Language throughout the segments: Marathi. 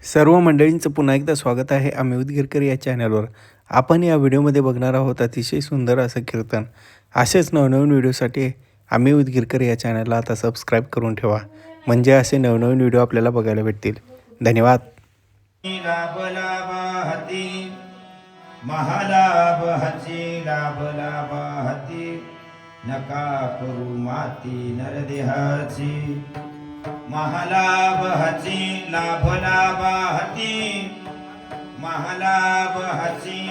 सर्व मंडळींचं पुन्हा एकदा स्वागत आहे अमित गिरकर या चॅनलवर. आपण या व्हिडिओमध्ये बघणार आहोत अतिशय सुंदर असं कीर्तन. असेच नवनवीन व्हिडिओसाठी अमित गिरकर या चॅनलला आता सबस्क्राईब करून ठेवा, म्हणजे असे नवनवीन व्हिडिओ आपल्याला बघायला भेटतील. धन्यवाद. लाभ लाभाहती महालाभ हची लाभ लाभाहती नका करू माती नरदेहाची महालाभ हची लाभ लाभाहती महालाभ हची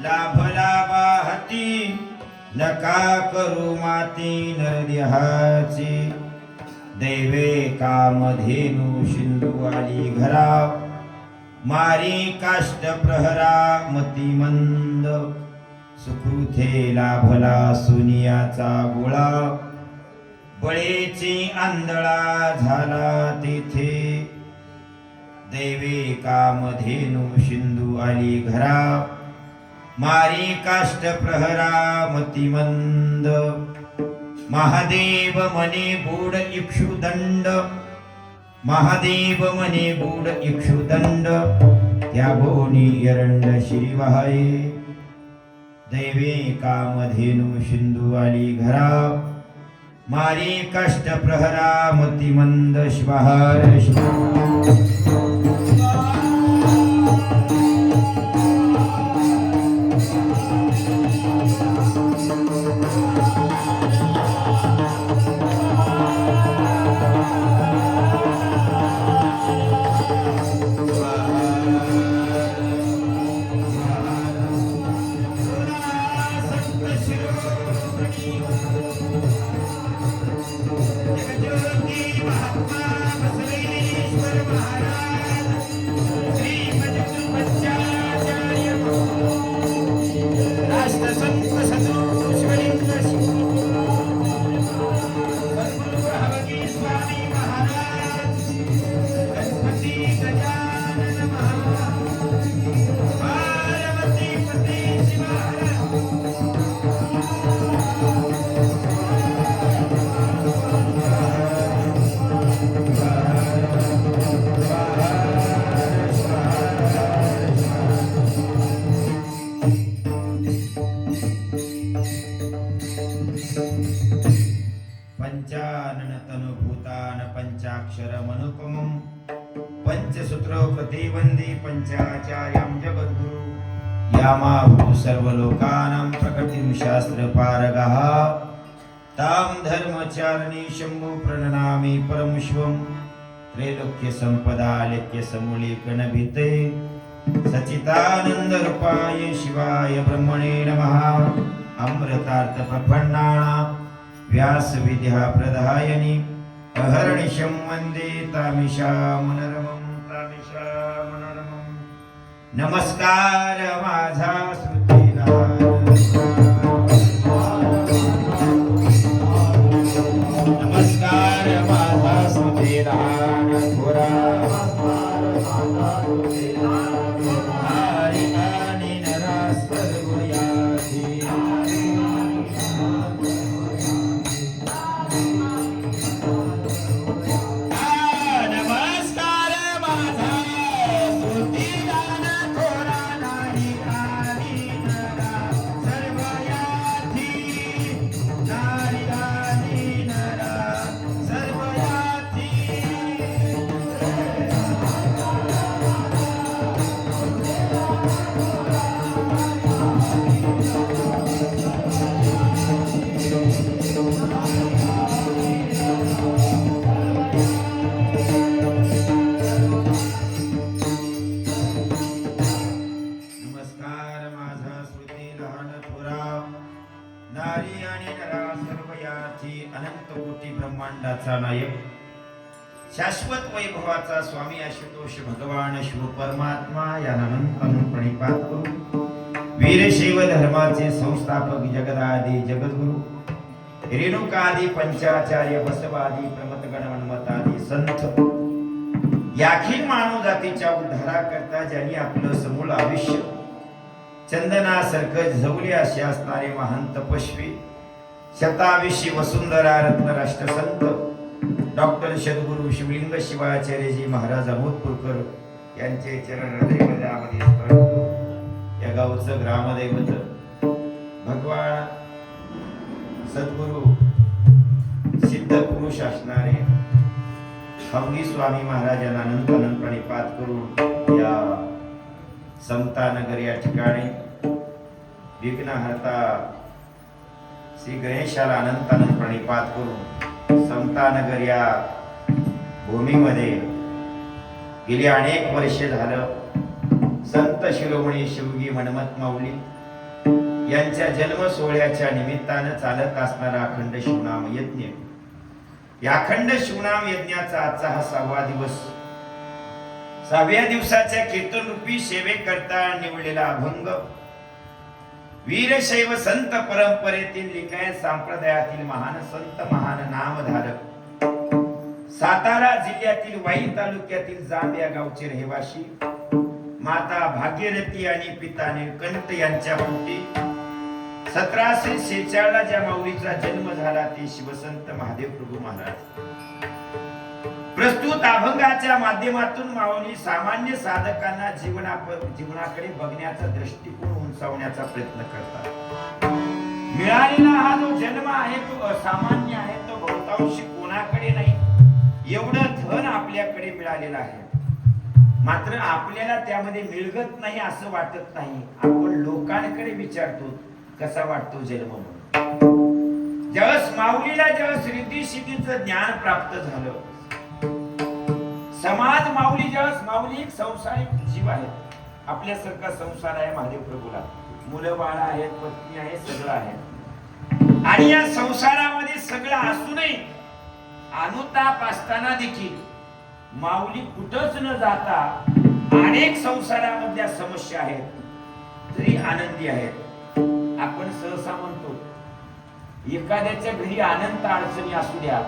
लाभ लाभाहती नका करू माती नरदेहाची दैवे कामधेनु सिंधू आली घरा मारी काष्ट प्रहरा मतिमंद सुकृथे लाभला सुनियाचा गोळा बळेची आंधळा झाला तेथे दैवे कामधेनु सिंधू आली घरा मारी काष्ट प्रहरा मतिमंद महादेव मने गूढ इक्षुदंड महादेव मने गूढ इक्षुदंड त्या भोनी एरंड श्रीवाहे दैवे कामधेनु सिंधू आली घरा मारी कष्ट प्रहरा मतिमंद शिवाहार पंचानन तनुभूतान पंचाक्षरम अनुपमं पंचसूत्र प्रतिवंदी पंचाचार्यं जगद्गुरु यामाहु सर्वलोकानां प्रकृतिं शास्त्र पारगः तां धर्मचारिणी शंभु प्रणनामि परमशिवं त्रैलोक्य संपदा लेख्य समूले गणभिते सच्चिदानंद रूपाय शिवाय ब्रह्मणे नमः अमृतार्थ प्रपन्नानां व्यास विद्या प्रदायनी अहर्निशं वंदे तामिशा मनोरमं नमस्कार माझा श्रुतीला नमस्कार माझा श्रुतीला थोरा नारी आणि नरा सर्व याची अनंत कोटी ब्रह्मांडाचा नायक शाश्वत वैभवाचा स्वामी आशुतोष भगवान शिव परमात्मा यांना अनंत प्रणिपात करू वीरशैव धर्माचे संस्थापक जगदादी जगद्गुरु रेणुकादी पंचाचार्य बसवादी प्रमतगण मन्मतादी संत याखील मानव जातीच्या उद्धाराकरता ज्यांनी आपलं समूळ आयुष्य चंदनासारखं झवले असे असणारे महान तपस्वी शताविषी वसुंधरा रत्न राष्ट्रसंत डॉक्टर सद्गुरु शिवलिंग शिवाचार्यजी महाराज अमोदपूरकर यांचे चरण हृदयामध्ये स्मरतो. या गावचं ग्रामदैवत भगवान सद्गुरु सिद्ध पुरुष असणारे खंगी स्वामी महाराजांना अनंत अनंत प्रणिपात करून या समतानगर या ठिकाणी विघ्नहर्ता श्री गणेशाला अनंत अनंत प्रणिपात करून समतानगर या भूमीमध्ये गेली अनेक वर्षे झालं संत शिरोमणी शिवगी मन्मथ माऊली यांच्या जन्म सोहळ्याच्या निमित्तानं चालत असणारा अखंड शिवनाम यज्ञ. या अखंड शिवनाम यज्ञाचा आजचा हा 6वा दिवस. 6व्या दिवसाच्या कीर्तन रूपी सेवेकरता निवडलेला अभंग वीरशैव संत परंपरेतील लिंगायत संप्रदायातील महान संत महान नामधारक सातारा जिल्ह्यातील वाई तालुक्यातील जांब या गावचे रहिवासी माता भागीरथी आणि पिता नीलकंठ यांच्या पोटी 1746 ला ज्या माऊलीचा जन्म झाला ते शिवसंत महादेव प्रभू महाराज. प्रस्तुत अभंगाच्या माध्यमातून माऊली सामान्य साधकांना जीवनाकडे बघण्याचा दृष्टिकोन उंचावण्याचा प्रयत्न करतात. मिळालेला हा जो जन्म आहे तो असामान्य आहे, तो बहुतांशी कोणाकडे नाही. एवढं धन आपल्याकडे मिळालेलं आहे, मात्र आपल्याला त्यामध्ये मिळगत नाही असं वाटत नाही. आपण लोकांकडे विचारतो कसा वाटतो जन्म म्हणून. ज्यावेळेस माऊलीला ज्यावेळेस रिद्धी सिद्धीचं ज्ञान प्राप्त झालं, समाज माऊली ज्यावेळेस माऊली एक संसारिक जीव आहे, आपल्यासारखा संसार आहे महादेव प्रभूला, मुलं बाळ आहेत, पत्नी आहे, सगळं आहे. आणि या संसारामध्ये सगळं असूनही अनुताप असताना देखील माऊली कुठंच न जाता अनेक संसारामधल्या समस्या आहेत तरी आनंदी आहेत. आपण सहसा म्हणतो एखाद्याच्या घरी अनंत अडचणी असू द्या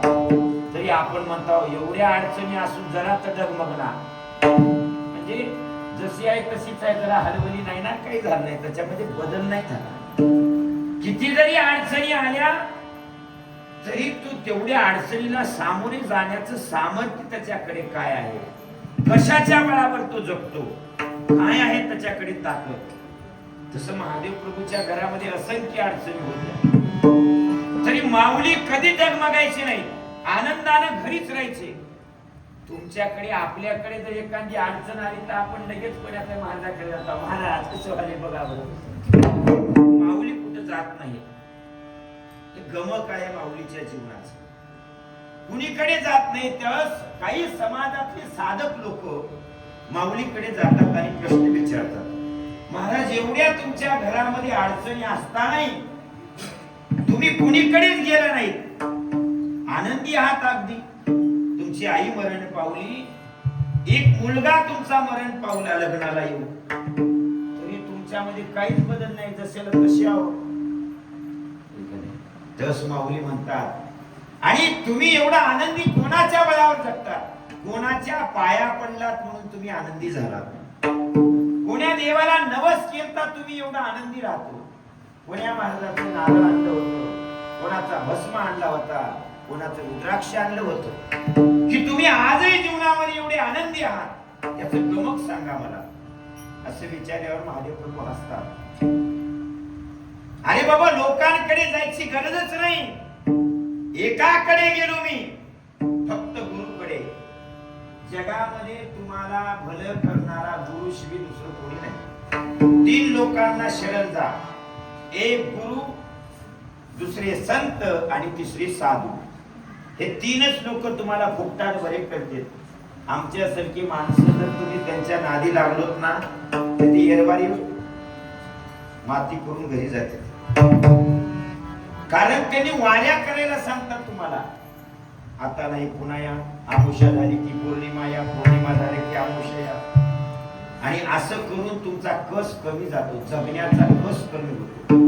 तरी आपण म्हणतो एवढ्या अडचणी असून जरा तर डगमगना, म्हणजे जशी आहे तशीच आहे, जरा हलवली नाही ना, काही झालं नाही, त्याच्यामध्ये बदल नाही झाला. किती जरी अडचणी आल्या तरी तू तेवढ्या अडचणीला सामोरे जाण्याचं सामर्थ्य त्याच्याकडे काय आहे, कशाच्या बळावर तो जगतो, काय आहे त्याच्याकडे ताकद. तसं महादेव प्रभूच्या घरामध्ये असंख्य अडचणी होत्या तरी माऊली कधी डगमगायची नाही, आनंदानं घरीच राहायचे. तुमच्याकडे आपल्याकडे जर एखादी अडचण आली तर आपण लगेच पर्यंत महाराजाकडे जातो, महाराज कसं झाले बघा बरं. माऊली कुठं जात नाही. गमक आहे माऊलीच्या जीवनाचं, कुणीकडे जात नाही. त्यावेळेस काही समाजातले साधक लोक माऊलीकडे जातात आणि प्रश्न विचारतात, महाराज एवढ्या तुमच्या घरामध्ये अडचणी असतानाही तुम्ही कुणीकडेच गेला नाही, आनंदी आहात अगदी. तुमची आई मरण पावली, एक मुलगा तुमचा मरण पावला लग्नाला येऊ, तरी तुमच्यामध्ये काहीच बदल नाही, जसेला तशी आहो. दस माऊली म्हणतात आणि तुम्ही एवढा आनंदी कोणाच्या बळावर जगता, कोणाच्या पाया पडलात म्हणून तुम्ही आनंदी झालात, कोण्या देवाला नवस केलता तुम्ही एवढा आनंदी राहतो. कोण्या महाराजाचं नारळ आणलं होतं, कोणाचा भस्म आणला होता, कोणाचं रुद्राक्ष आणलं होतं, की तुम्ही आजही जीवनावर एवढे आनंदी आहात, याचं गमक सांगा मला. असं विचारल्यावर महादेव प्रभू हसतात. अरे बाबा लोकांकडे जायची गरजच नाही, एकाकडे गेलो मी, फक्त गुरुकडे. जगामध्ये तुम्हाला भलं करणारा गुरु शिवी दुसरं कोणी नाही. 3 लोकांना शरण जा, एक गुरु, दुसरे संत आणि तिसरे साधू. हे 3च लोक तुम्हाला फुकटात बरे करतील. आमच्यासारखी माणसं जर तुम्ही त्यांच्या नादी लागलोत ना तर ती एरबारी माती करून घरी जाते. कारण त्यांनी वाऱ्या करायला सांगतात तुम्हाला. आता नाही पुन्हा या, आमुषा झाली की पौर्णिमा या, पौर्णिमा झाली की आमुषा या, आणि असं करून तुमचा कस कमी जातो, जगण्याचा कस कमी होतो.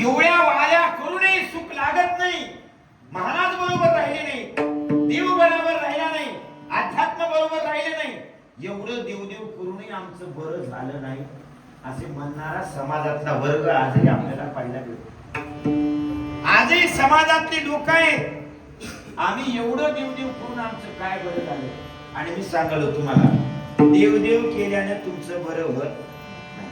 एवढ्या वाऱ्या करूनही सुख लागत नाही. महाराज बरोबर राहिले नाही, देव बरोबर राहिला नाही, अध्यात्म बरोबर राहिले नाही, एवढं देवदेव करूनही आमचं बरं झालं नाही असे म्हणणारा समाजातला वर्ग आजही आपल्याला पाहायला मिळतो. आजही समाजातली लोक आहेत, आम्ही एवढं देवदेव करून आमचं काय बरं झालं. आणि मी सांगलो तुम्हाला देव केल्यानं तुमचं बरं होत नाही.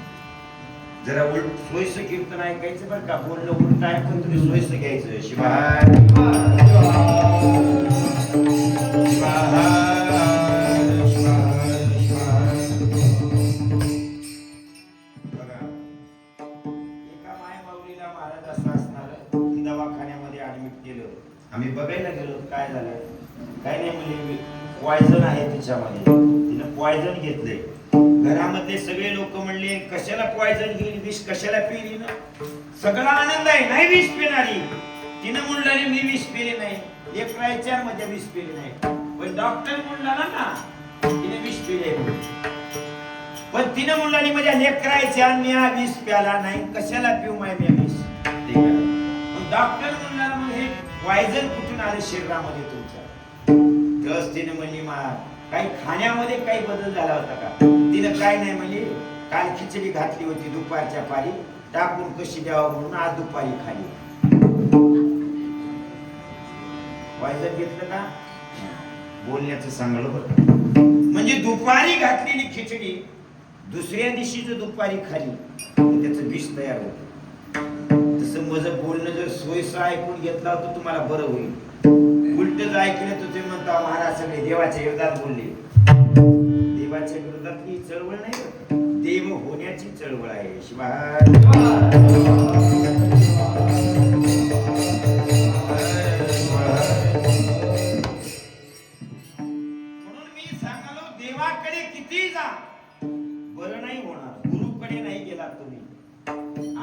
जरा उलट सोयीचं कीर्तन ऐकायचं बरं का. बोलणं उलट ऐकून तुम्ही सोयीचं घ्यायचं. शिवाय आम्ही बघायला गेलो. काय झालं? काय नाही म्हणजे पॉयझन आहे तिच्यामध्ये. तिनं पॉयझन घेतलंय. घरामध्ये सगळे लोक म्हणले कशाला पॉयझन घेईल, विष कशाला पिली ना. सगळा आनंद आहे, नाही विष पिणारी. तिनं म्हणलं मी विष पिले नाही, एक रायच्या मध्ये विष पिले नाही. पण डॉक्टर म्हणला ना तिने विष पिले. पण तिनं म्हणलं माझ्या लेकरायच्या मी हा विष प्याला नाही, कशाला पिऊ माय मी विष. डॉक्टर म्हणला मग हे पॉयझन कुठून आलं शरीरामध्ये तुमच्या. जस तिने म्हणली काही खाण्यामध्ये काही बदल झाला होता का. तिनं काय नाही म्हणली काल खिचडी घातली होती दुपारच्या पारी, टाकून कशी द्यावं म्हणून आज दुपारी खाली. पॉयझन घेतलं का बोलण्याचं सांगलं बरं. म्हणजे दुपारी घातलेली खिचडी दुसऱ्या दिवशीच दुपारी खाली त्याचं विष तयार होतं. तसं माझं बोलणं जर सोयीचं ऐकून घेतला तर तुम्हाला बरं होईल. उलटच ऐकलं तर तुम्ही म्हणता महाराज सगळे देवाच्या विरोधात बोलले. देवाच्या विरोधातली चळवळ नाही, देव होण्याची चळवळ आहे. शिवाय म्हणून मी सांगालो देवाकडे किती जा बरं नाही होणार. गुरुकडे नाही गेला तुम्ही.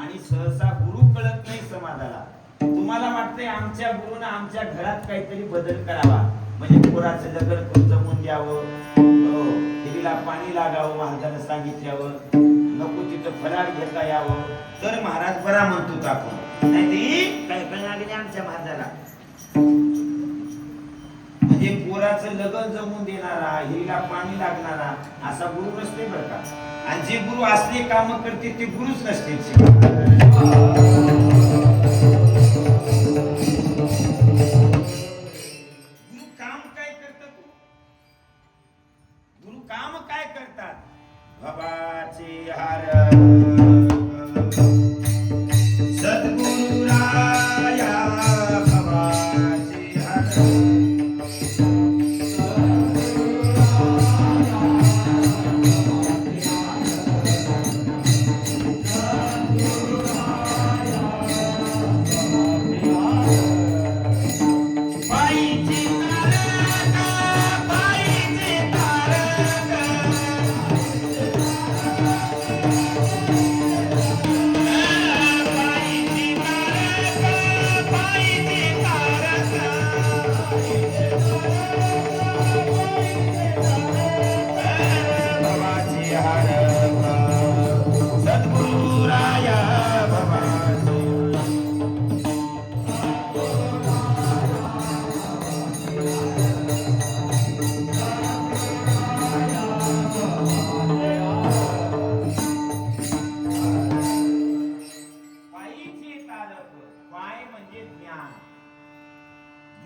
आणि सहसा गुरु कळत नाही समाजाला. तुम्हाला वाटतंय आमच्या गुरुनं आमच्या घरात काहीतरी बदल करावा, म्हणजे पोराचं लग्न जमून द्यावं, देवीला पाणी लागावं महाराजांना सांगितल्यावर, नको तिथं फराळ घेता यावं तर महाराज बरा म्हणतो आपण. नाही काय लागले आमच्या महाराजाला. म्हणजे पोराचं लग्न जमून देणारा, हिला पाणी लागणारा असा गुरु नसते बरं का. आणि जे गुरु असले काम करते ते गुरुच नसते. गुरु काम काय करतात? गुरु काम काय करतात? बाबाचे हार सद्गुरु राया बाबाचे हार.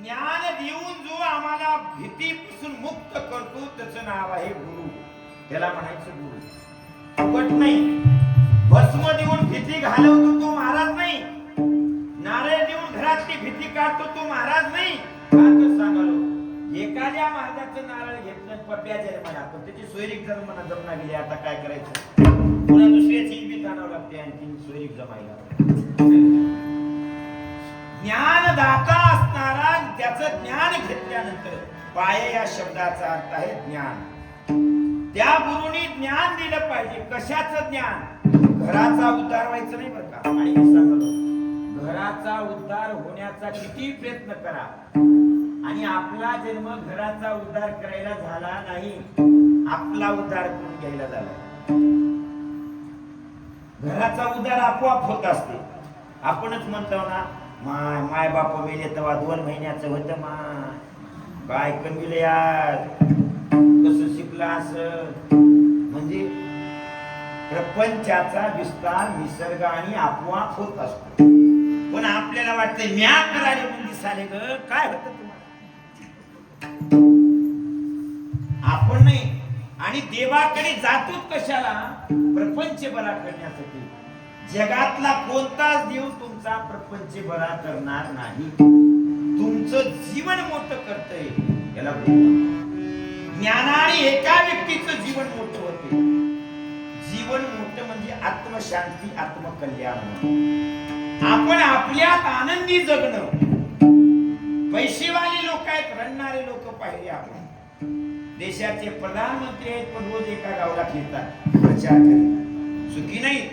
ज्ञान देऊन जो आम्हाला भीतीपासून मुक्त करतो त्याचं नाव आहे गुरु. त्याला म्हणायचं गुरु. फुकट नाही. भस्म देऊन भीती घालवतो तो महाराज नाही. नारळ देऊन घरातली भीती काढतो तो महाराज नाही. का सांगालो एखाद्या महाराजाचं नारळ घेतलं पप्या जन्माला, पण त्याची सोयरीक जन्माला जमना गेली. आता काय करायचं? पुन्हा दुसऱ्याची बी जाणावं लागते आणखी सोयरीक जमायला. ज्ञानदाता असणारा त्याचं ज्ञान घेतल्यानंतर पाय या शब्दाचा अर्थ आहे ज्ञान. त्या गुरुनी ज्ञान दिलं पाहिजे. कशाचं ज्ञान? घराचा उद्धार व्हायचं नाही बरं का. आणि मी सांगतो घराचा उद्धार होण्याचा किती प्रयत्न करा आणि आपला जन्म घराचा उद्धार करायला झाला नाही, आपला उद्धार करून घ्यायला झाला. घराचा उद्धार आपोआप होत असते. आपणच म्हणतो ना माय बाप मेले तेव्हा 2 महिन्याचं होतं काय कमीले यार कसं शिकला असं. म्हणजे प्रपंचाचा विस्तार निसर्ग आणि आपोआप होत असतो. पण आपल्याला वाटतंय म्या करायला मुली साले ग काय होतं तुम्हाला. आपण नाही आणि देवाकडे जातो कशाला? प्रपंच बरा करण्यासाठी. जगातला कोणताच देव तुमचा प्रपंच बरा करणार नाही. तुमचं जीवन मोठं करतंय याला ज्ञानाने एका व्यक्तीचं जीवन मोठं होते. जीवन मोठं म्हणजे आत्मशांती, आत्मकल्याण. आपण आपल्यात आनंदी जगणं. पैसेवाले लोक आहेत, रडणारे लोक पाहिले आपण. देशाचे प्रधानमंत्री आहेत पण रोज एका गावाला फिरतात प्रचार करीत. सुखी नाहीत.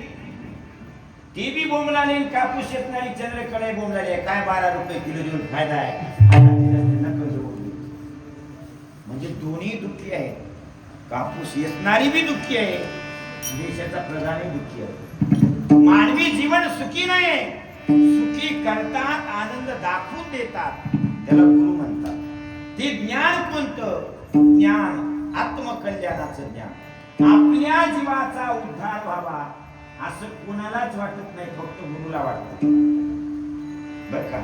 ते बी बोंबलाले, कापूस येत नाही, चंद्रकडे बोंबलाले. काय 12 रुपये किलो देऊन फायदा आहे? म्हणजे दोन्ही दुःखी आहेत. कापूस येतणारी बी दुःखी आहे, देशाचा प्रधानही दुःखी आहे. मानवी जीवन सुखी नाही. सुखी करतात, आनंद दाखवून देतात, त्याला गुरु म्हणतात. ते ज्ञान कोणतं? ज्ञान आत्मकल्याणाचं ज्ञान. आपल्या जीवाचा उद्धार व्हावा असं कोणालाच वाटत नाही, फक्त गुरुला वाटत. बर का?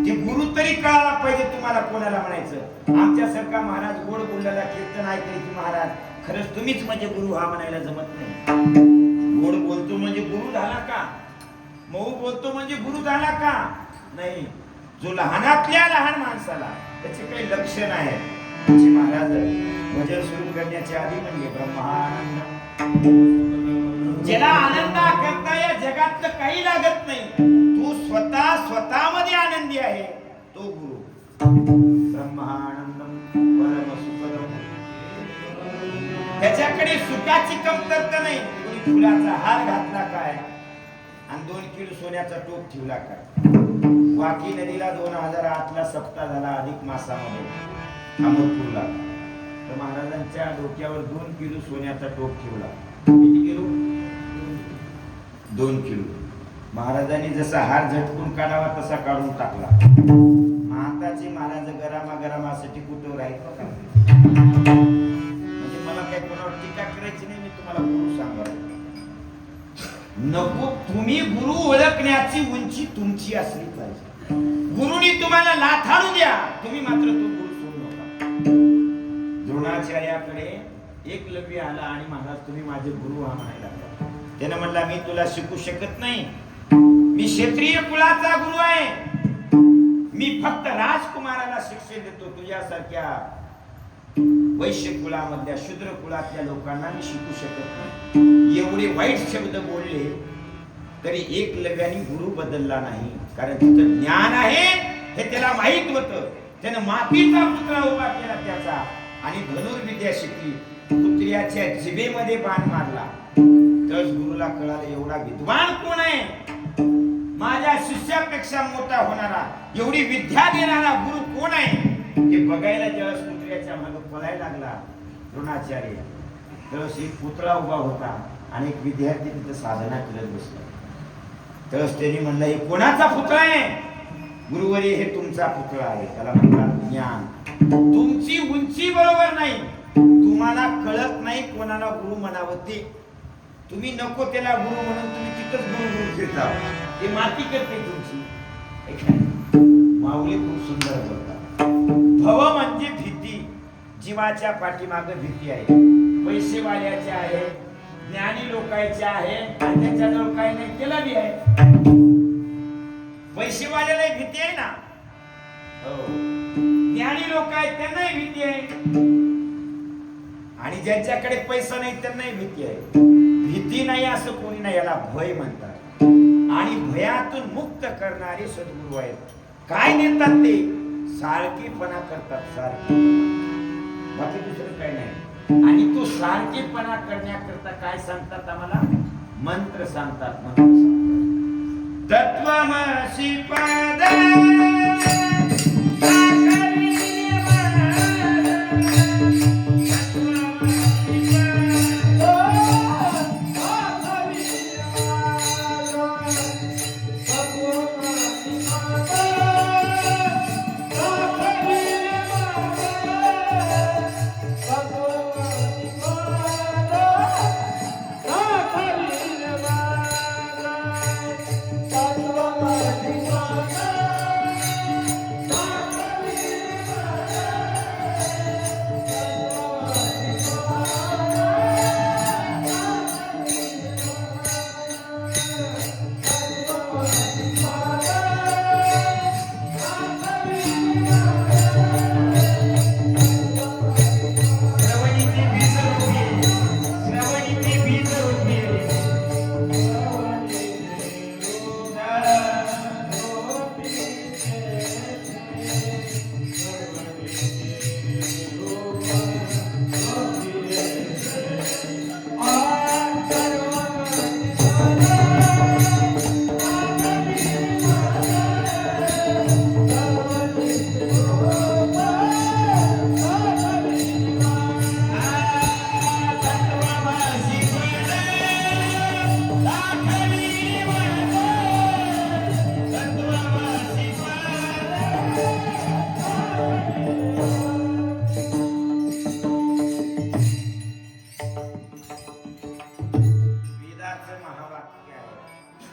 ते गुरु तरी कळायला पाहिजे तुम्हाला. कोणाला म्हणायचं? आमच्यासारखा महाराज गोड बोललेला कीर्तन ऐकले की महाराज खरंच तुम्हीच म्हणजे गुरु हा म्हणायला जमत नाही. गोड बोलतो म्हणजे गुरु झाला का? मऊ बोलतो म्हणजे गुरु झाला का? नाही. जो लहानातल्या लहान माणसाला त्याचे काही लक्षण आहे. महाराज भजन सुरू करण्याच्या आधी म्हणजे ब्रह्मानंद, ज्याला आनंद करता या जगातलं काही लागत नाही, तो स्वतःमध्ये आनंदी आहे, तो गुरु. ब्रह्मानंदम परम सुखदम. त्याच्याकडे सुखाची कमतरता नाही. कोणी फुलाचा हार घातला काय आणि 2 किलो सोन्याचा टोप ठेवला काय? वाकी नदीला 2008 ला सप्ताह झाला अधिक मासामध्ये अहमदपूरला. तर महाराजांच्या डोक्यावर 2 किलो सोन्याचा टोप ठेवला. किती किलो? 2 किलो. महाराजांनी जसा हार झटकून काढावा तसा काढून टाकला. महाताचे महाराज गरमागरमासाठी कुठं राहायचं का? म्हणजे मला काही कोणावर टीका करायची नाही. मी तुम्हाला गुरु सांगा नको. तुम्ही गुरु ओळखण्याची उंची तुमची असली पाहिजे. गुरुनी तुम्हाला लाथाडू द्या, तुम्ही मात्र तो गुरु सोडू नका. द्रोणाचार्याकडे एकलव्य आला आणि महाराज तुम्ही माझे गुरु हा म्हणायला लागला. त्याने म्हणला मी तुला शिकू शकत नाही. मी क्षत्रिय कुळाचा गुरु आहे. मी फक्त राजकुमाराला शिक्षण देतो. तुझ्यासारख्या वैश्य कुळामधल्या शूद्र कुळातल्या लोकांना मी शिकू शकत नाही. एवढे वाईट शब्द बोलले तरी एकलव्याने गुरु बदलला नाही. कारण तिथं ज्ञान आहे हे त्याला माहित होतं. त्यानं मातीचा पुतळा उभा केला त्याचा आणि धनुर्विद्या शिकली. पुत्र्याच्या जिभेमध्ये बाण मारला. तर गुरुला कळालं एवढा विद्वान कोण आहे? माझ्या शिष्यापेक्षा मोठा होणारा, एवढी विद्या देणारा गुरु कोण आहे? हे बघायला ज्यावेळेस पुत्र्याच्या मागे पळायला लागला द्रोणाचार्य, त्यावेळेस एक पुतळा उभा होता आणि एक विद्यार्थी तिथे साधना करत बसला. त्यावेळेस त्यांनी म्हणलं हे कोणाचा पुतळा आहे? गुरुवरी हे तुमचा पुतळा आहे. त्याला म्हणतात ज्ञान. तुमची उंची बरोबर नाही. तुम्हाला कळत नाही कोणाला गुरु म्हणावं ते. तुम्ही नको त्याला गुरु म्हणून तुम्ही तिथंच गुरु फिरता. ते माती करते तुमची. माऊली खूप सुंदर बोलतात. भव म्हणजे भीती. जीवाच्या पाठीमागे भीती आहे. पैसेवाल्याच्या आहे, ज्ञानी लोकांच्या आहे, आणि त्याच्याजवळ काही नाही त्याला बी आहे. पैसेवाल्याला भीती आहे ना. हो. ज्ञानी लोक आहेत त्यांनाही भीती आहे आणि ज्यांच्याकडे पैसा नाही त्यांनाही भीती आहे. भीती नाही असं कोणी नाही, याला भय म्हणतात. आणि भयातून मुक्त करणारे सद्गुरू आहेत. काय देतात ते? सारखेपणा करतात. सारखे, बाकी दुसरं काही नाही. आणि तो सारखेपणा करण्याकरता काय सांगतात आम्हाला? मंत्र सांगतात. मंत्र सांगतात. तत्वमसि पद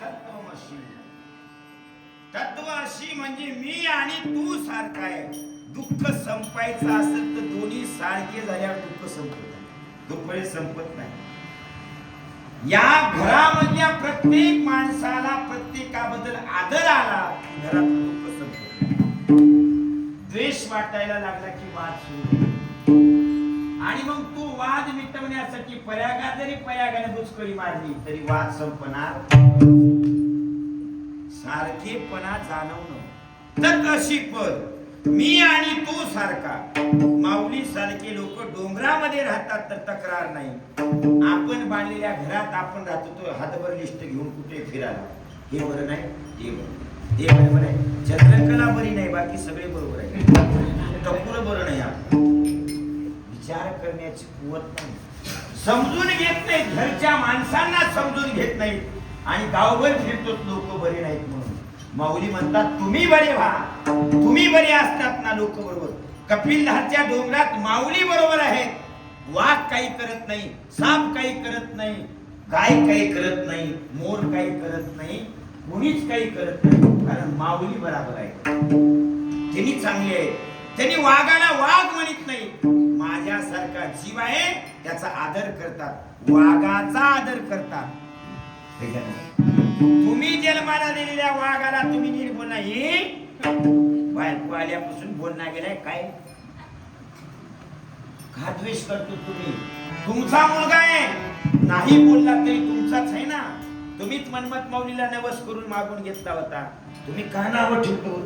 तत्वमसी. तत्वमसी म्हणजे मी आणि तू सारखा आहे. दुःख संपायचं असेल तर दोन्ही सारखे झाल्यावर दुःख संपत, दुःख संपत नाही. या घरामधल्या प्रत्येक माणसाला प्रत्येकाबद्दल आदर आला घरात दुःख संपत. द्वेष वाटायला लागला की वाद सुरू. आणि मग तू वाद मिटवण्यासाठी परागा जरी परागाने बुचकळी मारली तरी वाद संपणार. सारखेपणा जाणवणं तर कशी पद मी आणि तू सारखा. माऊली सारखे लोक डोंगरामध्ये राहतात तर तक्रार नाही. आपण बांधलेल्या घरात आपण राहतो तो हातभर लिस्ट घेऊन कुठे फिरायला. हे बरं नाही, हे बरं, हे बरोबर आहे. चंद्रकला बरी नाही, बाकी सगळे बरोबर आहे. टपुरं बरं नाही. आपण विचार करण्याची कुवत नाही, समजून घेत नाहीत. घरच्या माणसांना समजून घेत नाहीत आणि गावभर फिरतो लोक बरे नाहीत म्हणून. माऊली म्हणतात तुम्ही बरे व्हा. तुम्ही बरे असतात ना लोक बरोबर. कपिलधारच्या डोंगरात माऊली बरोबर आहेत. वाघ काही करत नाही, साप काही करत नाही, गाय काही करत नाही, मोर काही करत नाही, कोणीच काही करत नाही. कारण माऊली बरोबर आहे. त्यांनी चांगली आहे. त्यांनी वाघाला वाघ म्हणत नाही. माझ्यासारखा जीव आहे त्याचा आदर करतात, वाघाचा आदर करतात. तुम्ही जन्माला दिलेल्या वाघाला तुम्ही नीट बोलना. हे बायको आल्यापासून बोलना गेलाय काय? का द्वेष करतो तुम्ही? तुमचा मुलगा आहे, नाही बोलला तरी तुमचाच आहे ना. तुम्हीच मनमत माऊलीला नवस करून मागून घेतला होता. तुम्ही का नाव ठेवतो?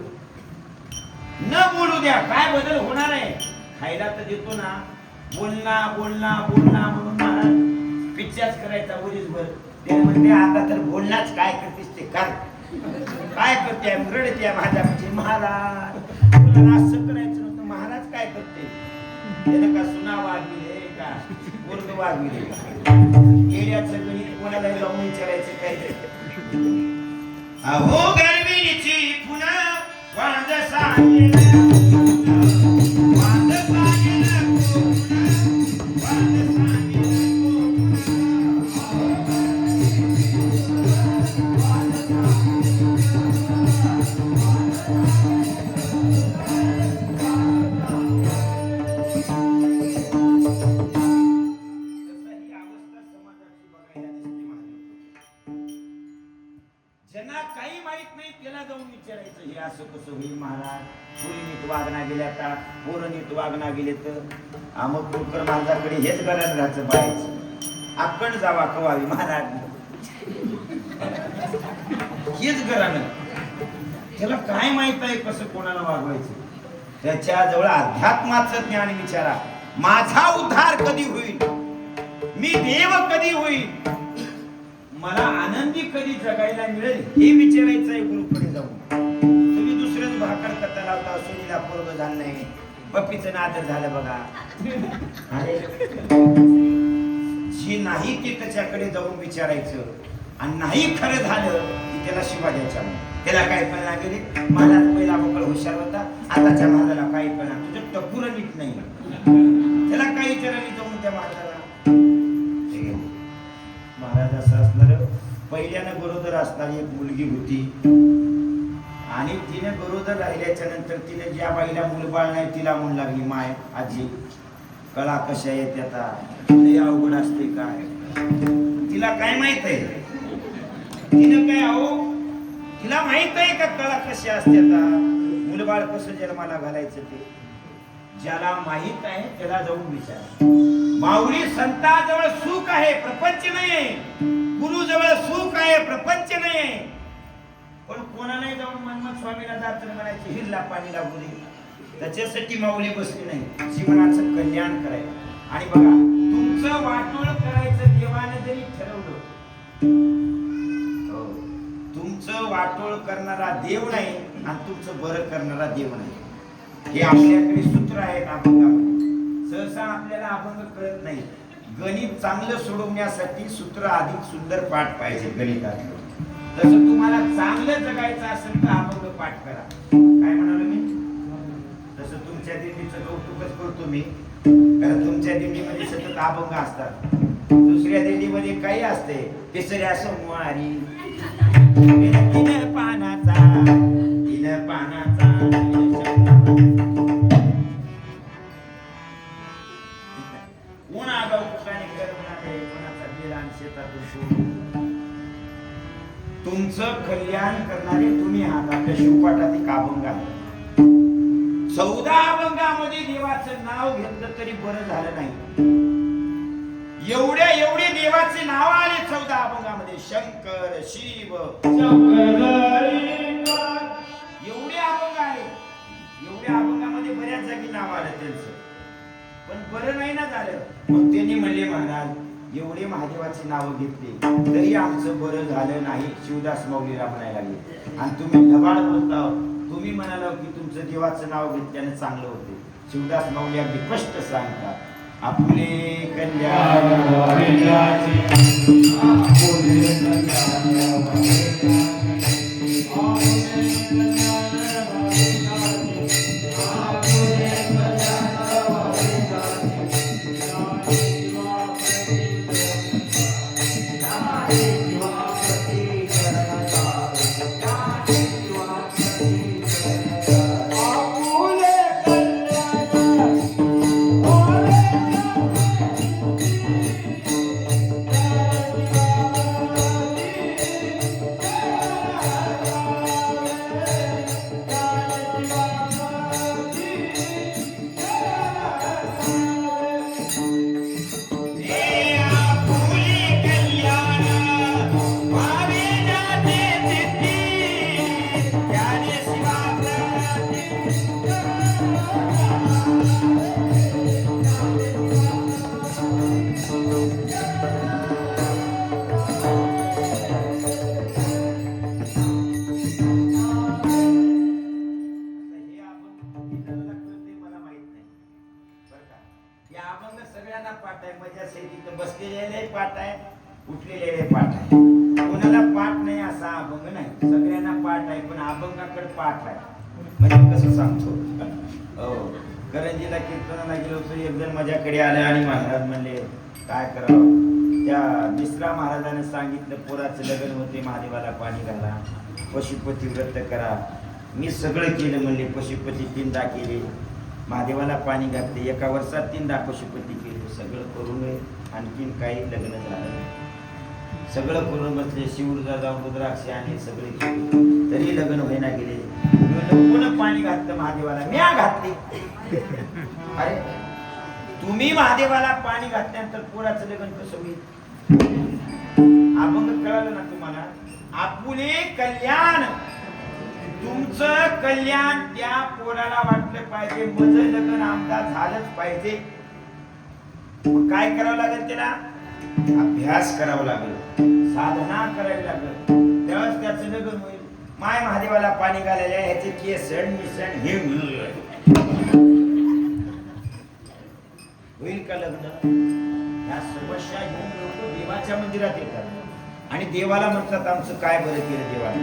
न बोलू द्या, काय बदल होणार आहे? खायला तर देतो ना. बोलना बोलना बोलना म्हणून महाराज पिच्चाच करायचा वरीसभर. ते म्हणते आता तर बोलणाच काय करतेस ते कर. काय करते रडते माझ्या म्हणजे महाराज तुला असं करायचं नव्हतं. महाराज काय करते? त्यानं का सुना वागविले का वर्ग वागविले का? येड्याचं गणित कोणाला जाऊन विचारायचं काय? अहो गर्भिणीची पुन्हा वांद सांगेल, वांद सांगेल, वांद सांगेल. ज्यांना काही माहित नाही त्याला जाऊन विचारायचं हे असं कसं होईल महाराज. पोरी नीट वागना गेल्या का, पोरं नीट वागना गेले तर अमक कुलकर महाराजाकडे हेच गरज राहायचं बायचं. आपण जावा कवावी महाराज हेच गरानं. त्याला काय माहित आहे कसं कोणाला वागवायचं? त्याच्याजवळ अध्यात्माचं ज्ञान विचारा. माझा उद्धार कधी होईल, मी देव कधी होईल, मला आनंदी कधी जगायला मिळेल हे विचारायचं आहे गुरुकडे जाऊन. तुम्ही दुसरंच भाकर कथा लावता. सोनीला पोरग झालं नाही, पप्पीचं नादर झालं बघा. जी नाही ते त्याच्याकडे जाऊन विचारायचं. आणि नाही खरं झालं की त्याला शिवा द्यायचा. त्याला काय पण लागेल. महाराज पहिला मोकळ हुशार होता, आताच्या महाराजाला काही पण तुझं टकुर नीट नाही. त्याला काही विचारायला जाऊन त्या महाराजाला. महाराज असं असणार. पहिल्यानं गरोदर असणारी एक मुलगी होती आणि तिने गरोदर राहिल्याच्या नंतर तिने ज्या बाईला मुलबाळ नाही तिला म्हणू लागली माय आजी कळा कशा येत आता लय अवघड असते काय. तिला काय माहित आहे? तिने काय अहो तिला माहित आहे का कळा कशा असते आता मुलबाळ कसं जन्माला घालायचं ते? ज्याला माहित आहे त्याला जाऊन विचार. माऊली संताजवळ सुख आहे प्रपंच नाही. गुरु जवळ सुख आहे प्रपंच नाही. पण कोणालाही जाऊन मनमत स्वामीला जात म्हणायचे हिरला पाणी लागू दे. त्याच्यासाठी माऊली बसली नाही, जीवनाचं कल्याण करायला. आणि बघा तुमचं वाटोळ करायचं देवाने जरी ठरवलं, तुमचं वाटोळ करणारा देव नाही आणि तुमचं बरं करणारा देव नाही. हे आपल्याकडे सूत्र आहेत अभंगामध्ये. सहसा आपल्याला अभंग कळत नाही. गणित चांगलं सोडवण्यासाठी सूत्र अधिक सुंदर पाठ पाहिजे गणितातलं. तसं तुम्हाला चांगलं जगायचं असेल तर अभंग पाठ करा. काय म्हणालो मी? तसं तुमच्या दिंडीचं कौतुकच करतो मी, कारण तुमच्या दिंडीमध्ये सतत अभंग असतात. दुसऱ्या दिंडीमध्ये काही असते तिसऱ्या सोमवारी तीन पानाचा ऊन आगाऊ ठिकाणी करणारे कोणाचा गेला आणि शेतातून सोडून तुमचं कल्याण करणारे तुम्ही आहात. आपल्या शिवपाठात एक अभंग आहे. 14 अभंगामध्ये देवाचं नाव घेतलं तरी बरं झालं नाही. एवढे देवाचे नाव आले 14 अभंगामध्ये. शंकर, शिव, एवढे अभंग आले. एवढ्या अभंगामध्ये बऱ्याच जागी नाव आलं त्यांचं, पण बरं नाही ना झालं. मग त्यांनी म्हणले महाराज एवढे महादेवाची नावं घेतली तरी आमचं बरं झालं नाही. शिवदास माऊलीला म्हणायला लागले. आणि तुम्ही ढबाळ बोलता, तुम्ही म्हणाला की तुमचं देवाचं नाव घेतल्याने चांगलं होते. शिवदास माऊली अगदी स्पष्ट सांगतात, आपले कल्याण सगळ्यांना पाठ आहे. मजा तिथं बसलेले पाठ आहे, उठलेले पाठ आहे. कोणाला पाठ नाही असा अभंग नाही. सगळ्यांना पाठ आहे, पण अभंगाकडे पाठ आहे. म्हणजे कसं सांगतो, हो करंजीला कीर्तनाला गेलो होतो. एक जण माझ्याकडे आले आणि महाराज म्हणले काय करावं. त्या मिश्रा महाराजांनी सांगितलं पोराचं लग्न होते, महादेवाला पाणी घाला, पशुपती व्रत करा. मी सगळं केलं म्हणले. पशुपती 3दा केले, महादेवाला पाणी घातले, एका वर्षात 3दा पशुपती केले. सगळं करून आणखीन काही लग्न झालं. सगळं करून बसले. शिवूरला जाऊन रुद्राक्षी आणि सगळे तरी लग्न व्हायला गेले. कोण पाणी घातलं महादेवाला? म्या घातले. अरे तुम्ही महादेवाला पाणी घातल्यानंतर पोराचं लग्न कसं होईल? अभंग कळालं ना तुम्हाला? आपुले कल्याण, तुमचं कल्याण त्या पोराला वाटलं पाहिजे. माझं लग्न आमदा झालंच पाहिजे. मग काय करावं लागेल? त्याला अभ्यास करावा लागेल, साधना करावी लागेल. तेव्हाच त्याचं लग्न होईल. माय महादेवाला पाणी घालायला ह्याचे केसण मिसण हे होईल का लग्न? ह्या समस्या घेऊन लोक देवाच्या मंदिरात येतात आणि देवाला म्हणतात आमचं काय बरं केलं देवाला.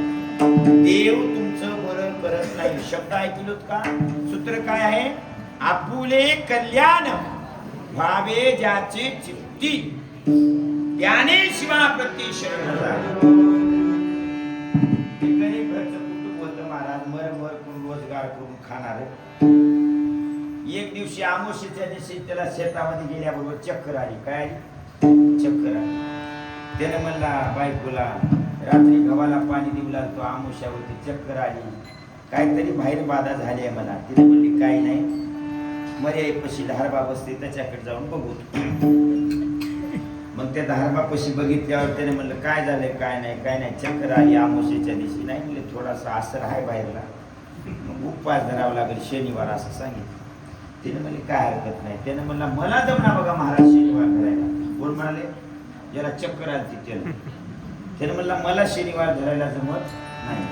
देव तुमचं बरं करत नाही. शब्द ऐकलोत का? सूत्र काय आहे? आपुले कल्याण भावे ज्याचे चित्ती, त्याने शिवा प्रति शरण जाणे. गरीब घरचं कुटुंब होतं महाराज, मर करून रोजगार करून खाणार. एक दिवशी आमोशीच्या दिवशी त्याला शेतामध्ये गेल्याबरोबर चक्कर आली. काय चक्कर आली? त्याने म्हणला बायकोला, रात्री गव्हाला पाणी देऊ लागतो, आमोशावरती चक्कर आली, काहीतरी बाहेर बाधा झाली आहे मला. तिने म्हणली काही नाही, मर्याईपाशी धारबा बसते, त्याच्याकडे जाऊन बघू. मग त्या धारबापाशी बघितल्यावर त्याने म्हणलं काय झालंय? काय नाही, चक्कर आली आमोशीच्या दिवशी. नाही म्हणले थोडासा असर आहे बाहेरला, मग उपवास धरावा लागेल शनिवार असं सांगितलं. तिने म्हणले काय हरकत नाही. त्याने म्हणला मला जमना बघा महाराज शनिवार धरायला. कोण म्हणाले? ज्याला चक्कर आली त्याला. त्याने म्हणला मला शनिवार धरायला जमत नाही.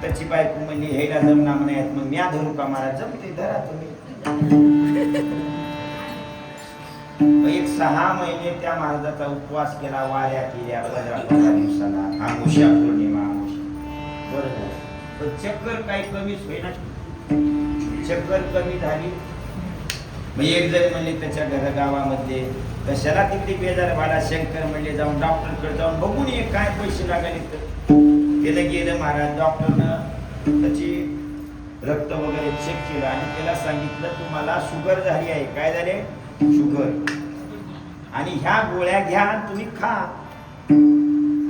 त्याची बायको म्हणली ह्याला जमना म्हणायत, मग म्या धरू का महाराज? जमते धरा तुम्ही. एक 6 महिने त्या महाराजाचा उपवास केला, वाऱ्या केल्या, 15 दिवसाला, आमुष्या पौर्णिमा आमुष्या. बरोबर, पण चक्कर काही कमीच होईना. चक्कर कमी झाली. मग एक जण म्हणले त्याच्या गावामध्ये कशाला तिकडे बेजार वाला, शंकर म्हणले जाऊन डॉक्टरकडे जाऊन बघून ये काय पैसे लागले तर. त्याला गेलं महाराज, डॉक्टरनं त्याची रक्त वगैरे चेक केलं आणि त्याला सांगितलं तुम्हाला शुगर झाली आहे. काय झाले? शुगर. आणि ह्या गोळ्या घ्या आणि तुम्ही खा.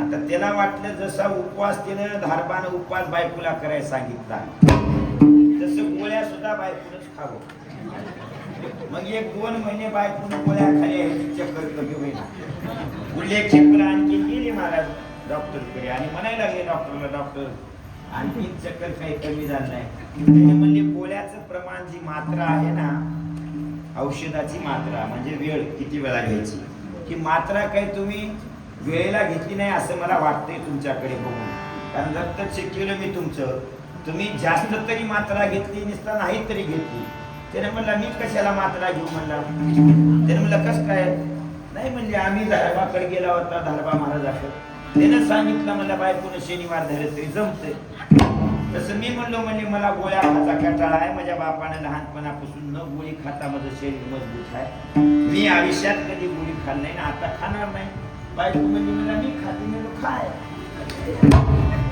आता त्याला वाटलं जसा उपवास त्यानं धारबानं उपवास बायकोला करायला सांगितला, तसं गोळ्या सुद्धा बायकोनच खावं. मग 1-2 महिने बायकोनं गोळ्या खाल्या, चक्कर कमी होईना. उल्लेख चक्कर आणखी गेली महाराज डॉक्टरकडे आणि म्हणायला लागले डॉक्टरला, डॉक्टर आणखी चक्कर काही कमी झालं नाही. त्याने म्हणले गोळ्याचं प्रमाण, जी मात्रा आहे ना, औषधाची मात्रा म्हणजे वेळ किती वेळा घ्यायची, ही मात्रा काही तुम्ही वेळेला घेतली नाही असं मला वाटतंय तुमच्याकडे बघून. कारण रक्त चेक केलं मी तुमचं, तुम्ही जास्त तरी मात्रा घेतली, निसता नाही तरी घेतली. त्याने म्हणला मी कशाला मात्रा घेऊ म्हणला. त्याने म्हणलं कसं काय? नाही म्हणजे आम्ही धारबाकडे गेला होता, धारबा महाराजाकडे, त्यानं सांगितलं मला बायकोनं शनिवार धरलं तरी जमतंय. तसं मी म्हणलो म्हणजे मला गोळ्या खायचा कंटाळा आहे, माझ्या बापानं लहानपणापासून न गोळी खाता माझं शरीर मजबूत आहे, मी आयुष्यात कधी गोळी खाल्ली नाही ना आता खाणार नाही. बायको म्हणजे मला मी खाते, मी खाय.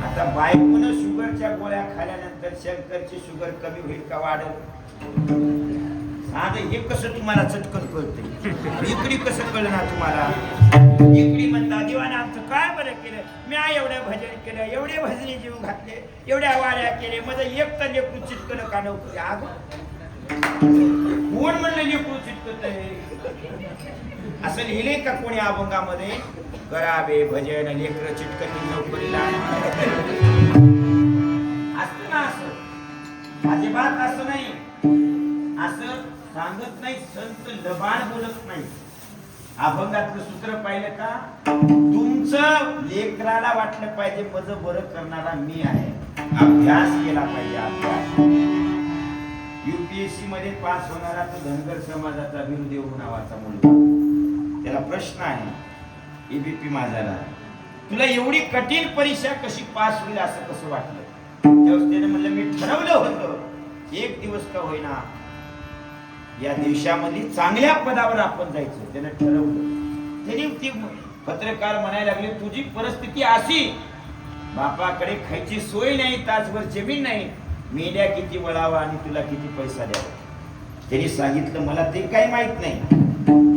आता बायकोनं शुगरच्या गोळ्या खाल्यानंतर शंकरची शुगर कमी होईल का वाढेल? साधं हे कसं तुम्हाला चटकन कळतंय, इकडे कसं कळणार तुम्हाला? इकडे म्हणता देवाने आमचं काय बरं केलं, मी एवढं भजन केलं, एवढे भजनी जीव घातले, एवढ्या वाऱ्या केले, माझं एक तर लेकरू चिटकलं का नव्हतं? अगं कोण म्हणलं लेकरू चिटकत आहे? असं लिहिले का कोणी अभंगामध्ये? करावे भजन लेकर चिटकती नोकरीला असतं ना? असं अजिबात असं नाही, असं सांगत नाही संत, लबाड बोलत नाही. अभंगातलं सूत्र पाहिलं का? तुमचं लेकराला वाटलं पाहिजे माझं बरं करणारा मी आहे. अभ्यास केला पाहिजे, अभ्यास. UPSC मध्ये पास होणारा तो धनगर समाजाचा बिरुदेव नावाचा मुलगा, त्याला प्रश्न आहे EBP माझ्याला, तुला एवढी कठीण परीक्षा कशी पास होईल असं कसं वाटलं? त्यावेळेस त्याने म्हणलं मी ठरवलं होतं एक दिवस का होईना या देशामध्ये चांगल्या पदावर आपण जायचं. त्याने ठरवलं. त्याने ती पत्रकार म्हणायला लागले तुझी परिस्थिती अशी, बापाकडे खायची सोय नाही, तासभर जमीन नाही, मेंढ्या किती वळावा आणि तुला किती पैसा द्यावा. त्यांनी सांगितलं मला ते काही माहित नाही,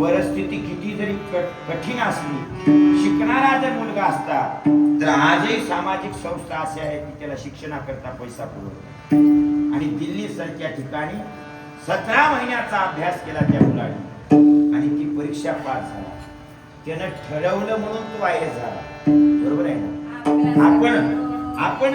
परिस्थिती किती जरी कठीण असली, शिकणारा जर मुलगा असता तर आजही सामाजिक संस्था अशा आहेत की त्याला शिक्षणाकरता पैसा पुरवतो. आणि दिल्ली सारख्या ठिकाणी 17 महिन्याचा अभ्यास केला त्या मुलाने आणि ती परीक्षा पास झाला. त्यानं ठरवलं म्हणून तो IAS झाला. बरोबर आहे ना? आपण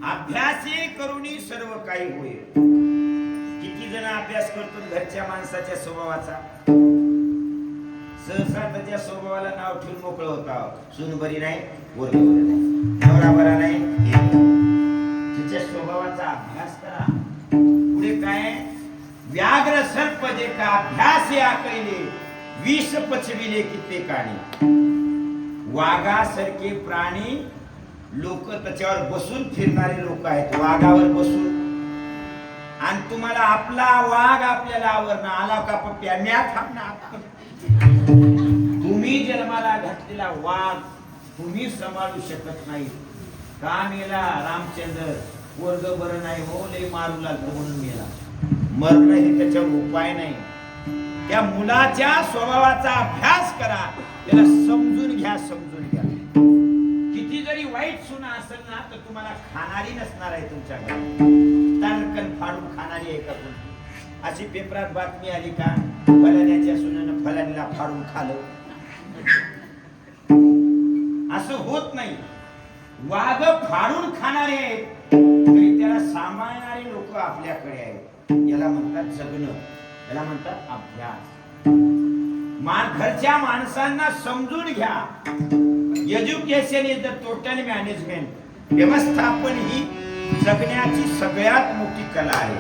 अभ्यासे करूनी सर्व काही होईल. किती जण अभ्यास करतो घरच्या माणसाच्या स्वभावाचा, सहसा त्याच्या स्वभावाला नाव ठेवून मोकळं होता. सून बरी नाही, पोरग बरं नाही, नवरा बरा नाही, त्याच्या स्वभावाचा अभ्यास करा. पुढे काय? व्याघ्र सर्प जे का अभ्यासे आकळिले, विष पचविले कित्येकाने. वाघासारखे प्राणी लोक त्याच्यावर बसून फिरणारे लोक आहेत, वाघावर बसून. आणि तुम्हाला आपला वाघ आपल्याला आवरणं आला का पप्प्या म्या थांबणार. तुम्ही जन्माला घातलेला वाघ तुम्ही सांभाळू शकत नाही. का मेला रामचंद्र? वर्ग बरं नाही हो, लय मारू लागलं म्हणून मेला. मरण हे त्याच्यावर उपाय नाही. त्या मुलाच्या स्वभावाचा अभ्यास करा, त्याला समजून घ्या, समजून घ्या. किती जरी वाईट सुना असेल ना तर तुम्हाला खाणारी नसणार आहे तुमच्या घरात. तारकन फाडून खाणारी आहे का तुम्ही? अशी पेपरात बातमी आली का फलाण्याच्या सुनेनं फलानीला फाडून खाल्लं? असं होत नाही. वाघ फाडून खाणारे आहेत तरी त्याला सांभाळणारे लोक आपल्याकडे आहेत. याला म्हणतात जगणं, याला म्हणतात अभ्यास. घरच्या माणसांना समजून घ्या. Education is the total management. व्यवस्थापन ही जगण्याची सगळ्यात मोठी कला आहे.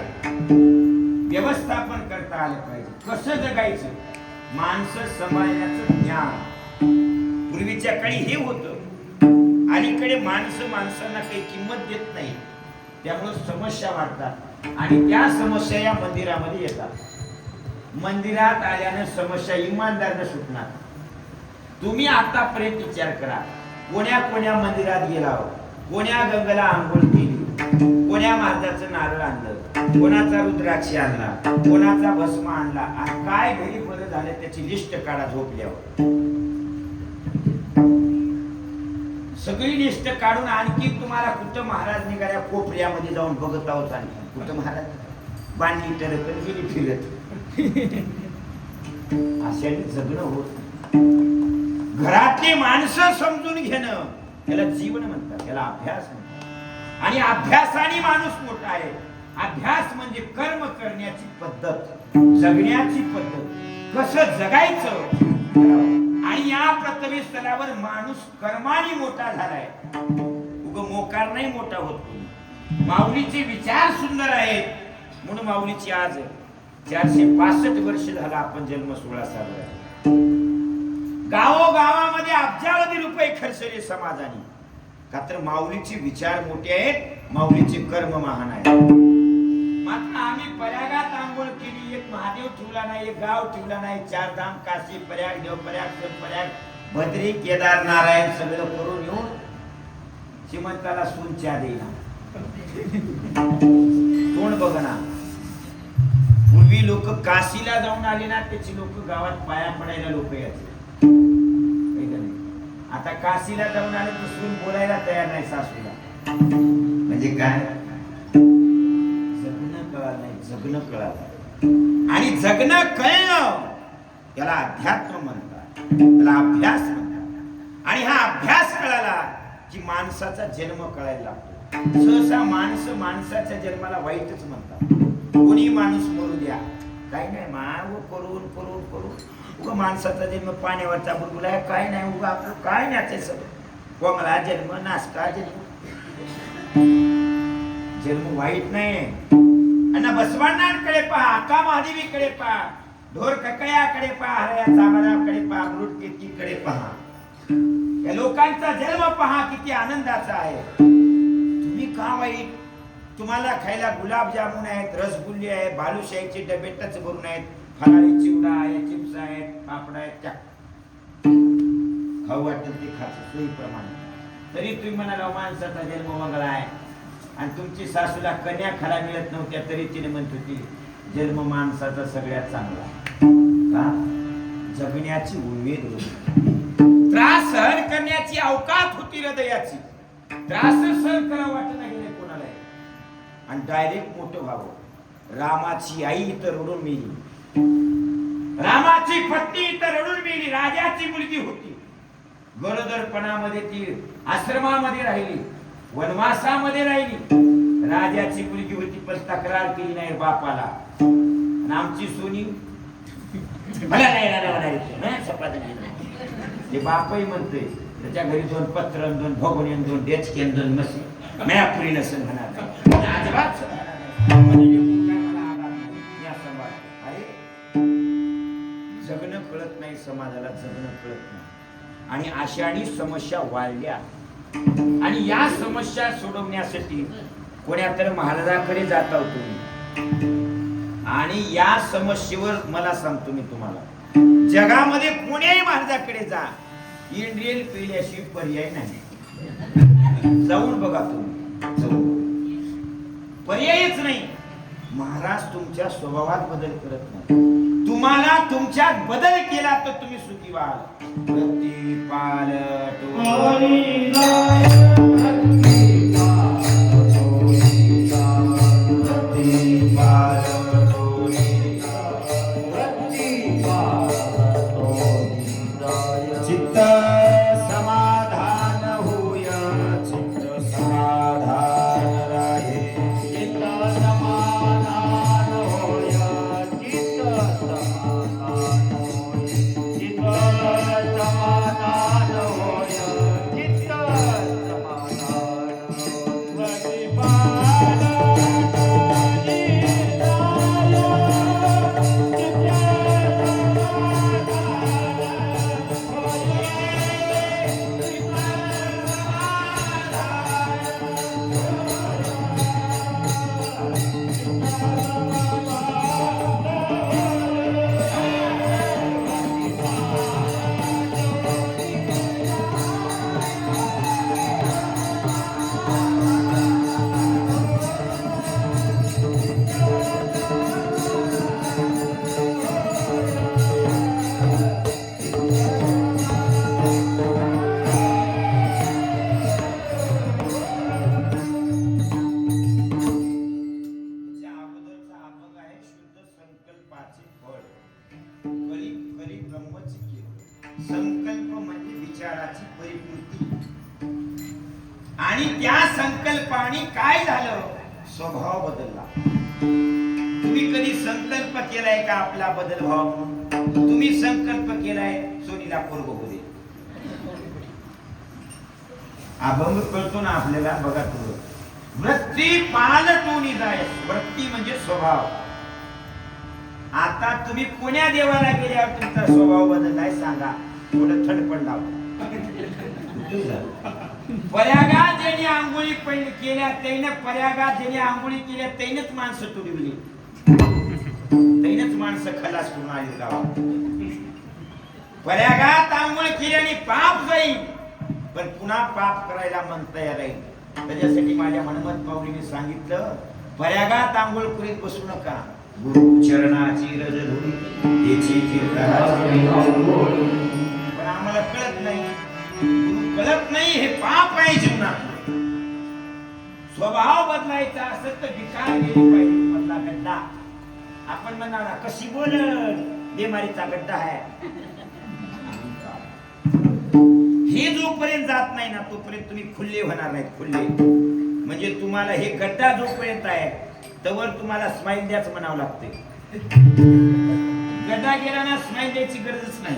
व्यवस्थापन करता आलं पाहिजे. कसं जगायचं, माणसं सांभाळण्याचं ज्ञान. पूर्वीच्या काळी हे होतं. अलीकडे माणसं माणसांना काही किंमत देत नाही, त्यामुळे समस्या वाढतात आणि त्या समस्या या मंदिरामध्ये येतात. मंदिरात आल्यानं समस्या इमानदारनं सुटणार. तुम्ही आतापर्यंत विचार करा, कोण्या कोण्या मंदिरात गेला, कोण्या गंगेला आंघोळ केली, कोण्या महाराजाचं नारळ आणलं, कोणाचा रुद्राक्षी आणला, कोणाचा भस्म आणला, आणि काय घरी बरं झालं त्याची लिस्ट काढा झोपल्यावर. सगळी लिस्ट काढून आणखी तुम्हाला कुठं महाराज निघाल्या कोपऱ्यामध्ये जाऊन बघत आहोत. आणखी कुठं महाराज बांधली टरकन गेली फिरत. अशाने जगणं होत. घरातली माणसं समजून घेणं त्याला जीवन म्हणतात, त्याला अभ्यास म्हणतात. आणि अभ्यासाने माणूस मोठा आहे. अभ्यास म्हणजे कर्म करण्याची पद्धत, जगण्याची पद्धत, कसं जगायचं. आणि या पृथ्वी स्तरावर माणूस कर्माने मोठा झालाय, उग मोकार नाही मोठा होत. माऊलीचे विचार सुंदर आहेत म्हणून माऊलीची आज 465 वर्ष झाला आपण जन्म सोहळा साजरा. गावोगावामध्ये अब्जावधी रुपये खर्चले समाजाने. का तर माऊलीचे विचार मोठे आहेत, माऊलीचे कर्म महान आहेत. मात्र आम्ही प्रयागात आंघोळ केली, एक महादेव ठेवला नाही, एक गाव ठेवला नाही. 4 धाम काशी प्रयाग, देव प्रयाग, सोन प्रयाग, बद्री, केदार, नारायण सगळं करून येऊन श्रीमंताला सूनच्या देईना, तोंड बघना. पूर्वी लोक काशीला जाऊन आले ना, त्याची लोक गावात पाया पडायला लोक यायचे. आता काशीला जाऊन आले तर सून बोलायला तयार नाही सासूला. म्हणजे काय, जगणं कळलं नाही, जगणं कळलं. आणि जगणं कळलं याला अध्यात्म म्हणतात, त्याला अभ्यास म्हणतात. आणि हा अभ्यास कळाला की माणसाचा जन्म कळायला लागतो. सहसा माणसाच्या जन्माला वाईटच म्हणतात. कोणी माणूस मरू द्या, काही नाही माव करून करून करून. उगा माणसाचा जन्म पाण्यावरचा बुलबुला आहे, काय नाही. उगा आपलं काय नाही सगळं. कोंबडा जन्म, नासका जन्म. जन्म वाईट नाही. आणि बसवांकडे पहा, का महादेवीकडे पहा, ढोर ककळ्याकडे पहा, हरया चामराकडे पहा, मृतकीकडे पहा. या लोकांचा जन्म पहा किती आनंदाचा आहे. तुम्ही का वाईट? तुम्हाला खायला गुलाबजामुन आहेत, रसगुल्ले आहेत, बालुशाहीचे डबे टच भरून आहेत, फराळी चिवडा आहे, चिप्स आहेत, पापड आहेत, त्या खाऊ वाटेल ते खायचं सोयीप्रमाणे. तरी तुम्ही म्हणाला माणसाचा जन्म मंगळा आहे. आणि तुमची सासूला कन्या खायला मिळत नव्हत्या तरी तिने म्हणत होती जन्म माणसाचा सगळ्यात चांगला. का? जगण्याची उमेद होती, त्रास सहन करण्याची अवकात होती हृदयाची. त्रास सहन करा वाटत नाही कोणाला. आणि डायरेक्ट मोठं व्हावं. रामाची आई इथं रडून मेली, रामाची पत्नी इथं रडून मेली. राजाची मुलगी होती, गरोदरपणामध्ये ती आश्रमामध्ये राहिली, वनवासामध्ये राहिली. राजाची मुलगी होती पण तक्रार केली नाही बापाला. आमची सोनी मला नाही ते बापही म्हणतोय त्याच्या घरी 2 पत्र, 2 भोगोनी, 2 डेचके, 2 मशी मयापुरी नसेल म्हणा. अजिबात जगणं कळत नाही समाजाला, जगणं कळत नाही. आणि अशाने समस्या वाढल्या. आणि या समस्या सोडवण्यासाठी कोण्या तर महाराजांकडे जाता होतो. आणि या समस्येवर मला सांगतो मी तुम्हाला, जगामध्ये कोण्याही महाराजाकडे जा, इंडियन पिल्याशिवाय पर्याय नाही. जाऊन बघा तुम्ही, जाऊन पर्यायच नाही. महाराज तुमच्या स्वभावात बदल करत नाही. तुम्हाला तुमच्यात बदल केला तर तुम्ही सुखी व्हाल. चित्त समाधान होय, चित्त समाधान राहे. चित्त समाधान होय, चित्त समाधान होय. चित्त समाधान होय, चित्त संकल्प म्हणजे विचाराची परिपूर्ती. आणि त्या संकल्पाने काय झालं, स्वभाव बदलला. तुम्ही कधी संकल्प केलाय का आपला बदल व्हावा म्हणून? तुम्ही संकल्प केलाय सोनीला पोरग होऊ दे, अभंग कळतो ना आपल्याला. बघा तुझं वृत्ती पालटून जाय. वृत्ती म्हणजे स्वभाव. आता तुम्ही कोण्या देवाला गेल्यावर तुमचा स्वभाव बदललाय सांगा? थोडं थंड पडला. पर्यागात ज्याने आंघोळी केल्या त्याने, पर्यागात ज्याने आंघोळी केल्या त्यानेच माणसं तुडविली, त्यानेच माणसं खलास करून आली गावात. पर्यागात आंघोळ केल्याने पाप जाईल, पण पुन्हा पाप करायला मन तयार आहे. त्याच्यासाठी माझ्या हनुमंत माऊलीने सांगितलं, पर्यागात आंघोळ करीत बसू नका, गुरु चरणाची रज धुळी त्याची तीर्थाची आंघोळ. पण आम्हाला कळत नाही, गुरु कळत नाही, हे पाप आहे जीवनात. स्वभाव बदलायचा असेल तर विकार गेली पाहिजे. मधला गड्डा आपण म्हणाला कशी बोलत, बेमारीचा गड्डा आहे. हे जोपर्यंत जात नाही ना तोपर्यंत तुम्ही खुल्ले होणार नाहीत. खुल्ले म्हणजे तुम्हाला हे गड्डा जोपर्यंत आहे तवर तुम्हाला स्माइल द्याच म्हणावं लागते. गड्डा गेला ना स्माइल द्यायची गरजच नाही.